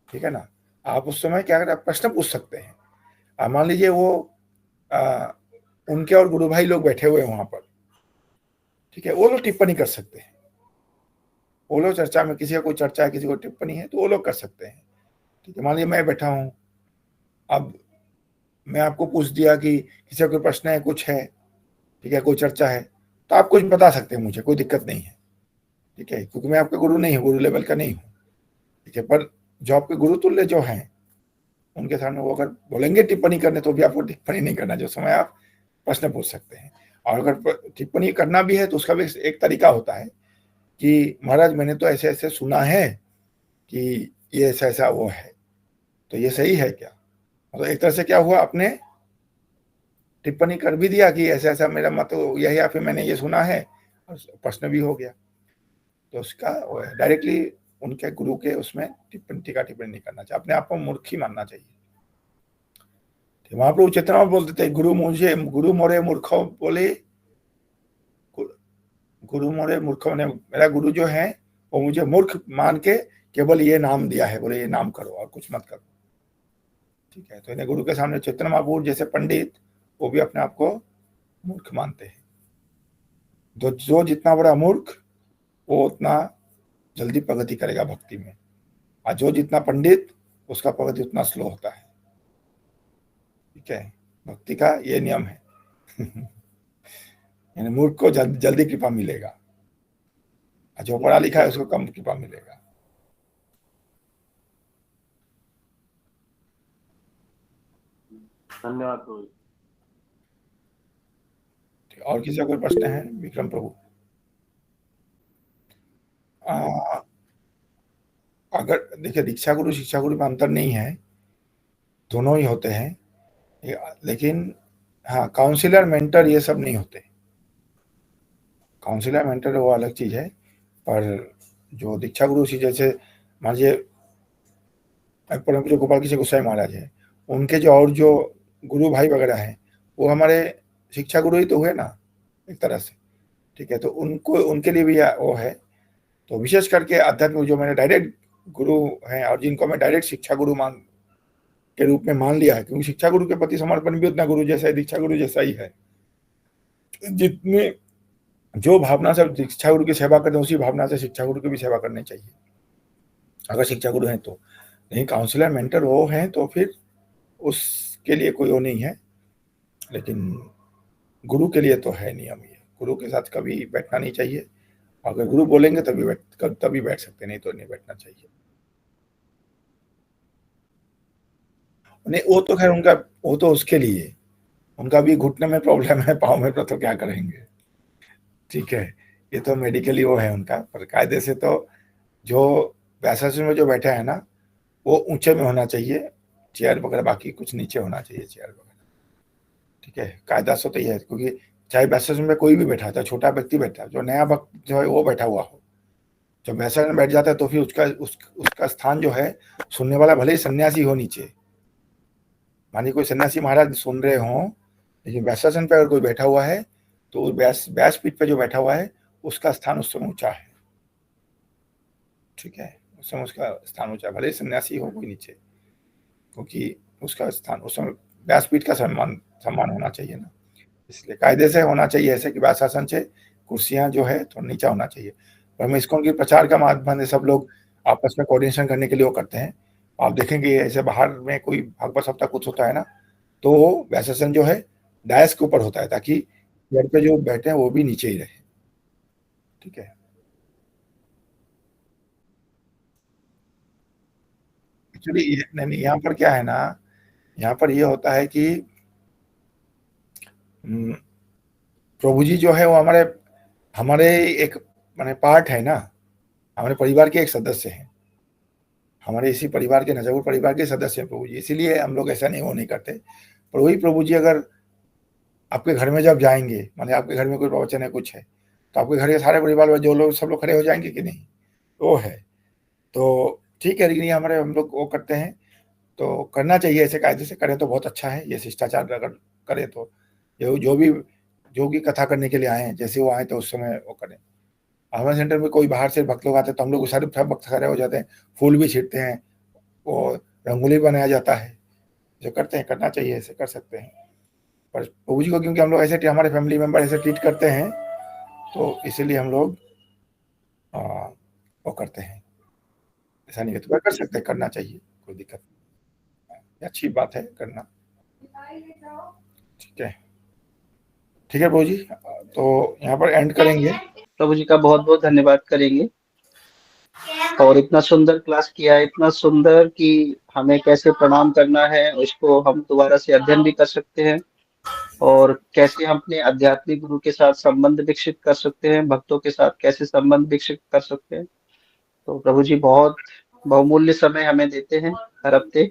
ठीक है ना। आप उस समय क्या करें, आप प्रश्न पूछ सकते हैं। मान लीजिए वो उनके और गुरु भाई लोग बैठे हुए हैं वहां पर, ठीक है, वो लोग टिप्पणी कर सकते हैं। वो लोग चर्चा में, किसी का कोई चर्चा है, किसी को टिप्पणी है तो वो लोग कर सकते हैं, ठीक है। मान लीजिए मैं बैठा हूं, अब मैं आपको पूछ दिया कि किसी का कोई प्रश्न है, कुछ है, ठीक है, कोई चर्चा है, तो आप कुछ बता सकते हैं मुझे, कोई दिक्कत नहीं है, ठीक है, क्योंकि मैं आपका गुरु नहीं हूँ, गुरु लेवल का नहीं हूँ, ठीक है। पर जो आपके गुरु तुल्य जो हैं उनके सामने वो अगर बोलेंगे टिप्पणी करने तो भी आपको टिप्पणी नहीं करना, जो समय आप प्रश्न पूछ सकते हैं। और अगर टिप्पणी करना भी है तो उसका भी एक तरीका होता है कि महाराज मैंने तो ऐसे ऐसे सुना है कि ये ऐसा ऐसा वो है, तो ये सही है क्या? मतलब एक तरह से क्या हुआ, आपने टिप्पणी कर भी दिया कि ऐसा ऐसा मेरा मत यही, या फिर मैंने ये सुना है, और प्रश्न भी हो गया। तो उसका डायरेक्टली उनके गुरु के उसमें टीका टिप्पणी नहीं करना चाहिए, अपने आप को मूर्ख ही मानना चाहिए। महाप्रभु चेतना बोलते थे, गुरु मोरे मूर्ख बोले गुरु मोरे मूर्ख ने, मेरा गुरु जो है वो मुझे मूर्ख मान के केवल ये नाम दिया है, बोले ये नाम करो और कुछ मत करो, ठीक है। तो इन्हें गुरु के सामने चैतन्य महाप्रभु जैसे पंडित वो भी अपने आप को मूर्ख मानते हैं। तो जो जितना बड़ा मूर्ख वो उतना जल्दी प्रगति करेगा भक्ति में, और जो जितना पंडित उसका प्रगति उतना स्लो होता है, ठीक है। भक्ति का ये नियम है। यानी मूर्ख को जल्दी कृपा मिलेगा, जो पढ़ा लिखा है उसको कम कृपा मिलेगा। धन्यवाद प्रभु। और किसी का कोई प्रश्न है? विक्रम प्रभु। अगर देखिए दीक्षा गुरु शिक्षा गुरु में अंतर नहीं है, दोनों ही होते हैं, लेकिन हाँ काउंसिलर मेंटर ये सब नहीं होते। काउंसिलर मेंटर वो अलग चीज है, पर जो दीक्षा गुरु से जैसे मान लीजिए परम पूज्य गोपाल कृष्ण गोसाई महाराज है, उनके जो और जो गुरु भाई वगैरह हैं वो हमारे शिक्षा गुरु ही तो हुए ना एक तरह से, ठीक है। तो उनको उनके लिए भी वो है। तो विशेष करके आध्यात्मिक जो मैंने डायरेक्ट गुरु हैं और जिनको मैं डायरेक्ट शिक्षा गुरु के रूप में मान लिया है, क्योंकि शिक्षा गुरु के प्रति समर्पण भी उतना गुरु जैसा है, दीक्षा गुरु जैसा ही है। जितने जो भावना से दीक्षा गुरु की सेवा करते हैं उसी भावना से शिक्षा गुरु की भी सेवा करनी चाहिए, अगर शिक्षा गुरु हैं तो। नहीं काउंसलर मेंटर वो हैं तो फिर उसके लिए कोई वो नहीं है, लेकिन गुरु के लिए तो है नियम ये, गुरु के साथ कभी बैठना नहीं चाहिए। अगर गुरु बोलेंगे तभी बैठ सकते, नहीं तो नहीं बैठना चाहिए। नहीं वो तो खैर उनका, वो तो उसके लिए, उनका भी घुटने में प्रॉब्लम है, पाँव में, तो क्या करेंगे, ठीक है। ये तो मेडिकली वो है उनका, पर कायदे से तो जो व्यासासन में जो बैठा है ना वो ऊंचे में होना चाहिए, चेयर वगैरह बाकी कुछ नीचे होना चाहिए चेयर वगैरह, ठीक है। कायदा से तो ये है, क्योंकि चाहे व्यासासन में कोई भी बैठा, चाहे छोटा व्यक्ति बैठा, जो नया भक्त जो है वो बैठा हुआ हो, जब व्यासासन में बैठ जाता है तो फिर उसका स्थान जो है, सुनने वाला भले ही सन्यासी हो नीचे, मानिए कोई सन्यासी महाराज सुन रहे हों, लेकिन व्यासासन पे अगर कोई बैठा हुआ है तो व्यास पीठ पे जो बैठा हुआ है उसका स्थान उस समय ऊंचा है, ठीक है। उस समय उसका स्थान ऊंचा, भले ही सन्यासी हो कोई नीचे, क्योंकि उसका स्थान उस समय व्यास पीठ का सम्मान होना चाहिए ना, इसलिए कायदे से होना चाहिए ऐसे कि व्यासासन से कुर्सियां जो है तो नीचा होना चाहिए। पर हम इसको उनके प्रचार का माध्यम से सब लोग आपस में कोऑर्डिनेशन करने के लिए वो करते हैं। आप देखेंगे ऐसे बाहर में कोई भागवत सप्ताह कुछ होता है ना, तो व्यासासन जो है डायस के ऊपर होता है, ताकि चेयर पे जो बैठे हैं वो भी नीचे ही रहे, ठीक है। एक्चुअली नहीं, यहाँ पर क्या है ना, यहाँ पर ये होता है कि प्रभु जी जो है वो हमारे एक माने पार्ट है ना, हमारे परिवार के एक सदस्य हैं, हमारे इसी परिवार के नजगुर परिवार के सदस्य हैं प्रभु जी, इसीलिए हम लोग ऐसा नहीं नहीं करते। पर वही प्रभु जी अगर आपके घर में जब जाएंगे, माने आपके घर में कोई प्रवचन है कुछ है, तो आपके घर के सारे परिवार में जो लोग सब लोग खड़े हो जाएंगे कि नहीं, वो है तो ठीक है। लेकिन हमारे हम लोग वो करते हैं तो करना चाहिए, ऐसे कायदे से करें तो बहुत अच्छा है, ये शिष्टाचार अगर करें तो। जो भी कथा करने के लिए आए हैं, जैसे वो आए तो उस समय वो करें। हमारे सेंटर में कोई बाहर से भक्त लोग आते हैं तो हम लोग सारे भक्त खड़े हो जाते हैं, फूल भी छींटते हैं, वो रंगोली बनाया जाता है, जो करते हैं करना चाहिए, ऐसे कर सकते हैं। पर प्रभु जी को क्योंकि हम लोग ऐसे हमारे फैमिली मेंबर ऐसे ट्रीट करते हैं तो इसीलिए हम लोग वो करते हैं, ऐसा नहीं है तो कर सकते हैं, करना चाहिए, कोई दिक्कत नहीं, अच्छी बात है करना, ठीक है। ठीक है प्रभु जी, तो यहाँ पर एंड करेंगे। प्रभु जी का बहुत बहुत धन्यवाद करेंगे, और इतना सुंदर क्लास किया है, इतना सुंदर कि हमें कैसे प्रणाम करना है उसको हम दोबारा से अध्ययन भी कर सकते हैं, और कैसे हम अपने आध्यात्मिक गुरु के साथ संबंध विकसित कर सकते हैं, भक्तों के साथ कैसे संबंध विकसित कर सकते हैं। तो प्रभु जी बहुत बहुमूल्य समय हमें देते हैं हर हफ्ते,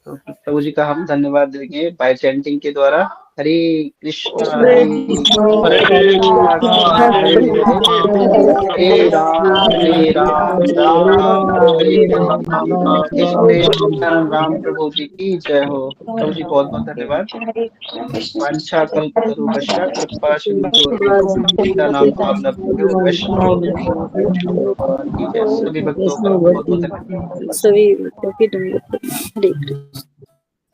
तो प्रभु जी का हम धन्यवाद देंगे बाय चैंटिंग के द्वारा। हरे कृष्ण हरे राम राम हरे हरे। कृष्ण राम प्रभु जी की जय हो। प्रभु जी बहुत बहुत धन्यवाद। वांछा कल्पतरुभ्यश्च कृपा सिंधु नाम पावनेभ्यो वैष्णवेभ्यो नमो नमः। ठीक है, सभी भक्तों का बहुत बहुत धन्यवाद। सभी भक्तों की दंडवत प्रणाम। हरे कृष्ण।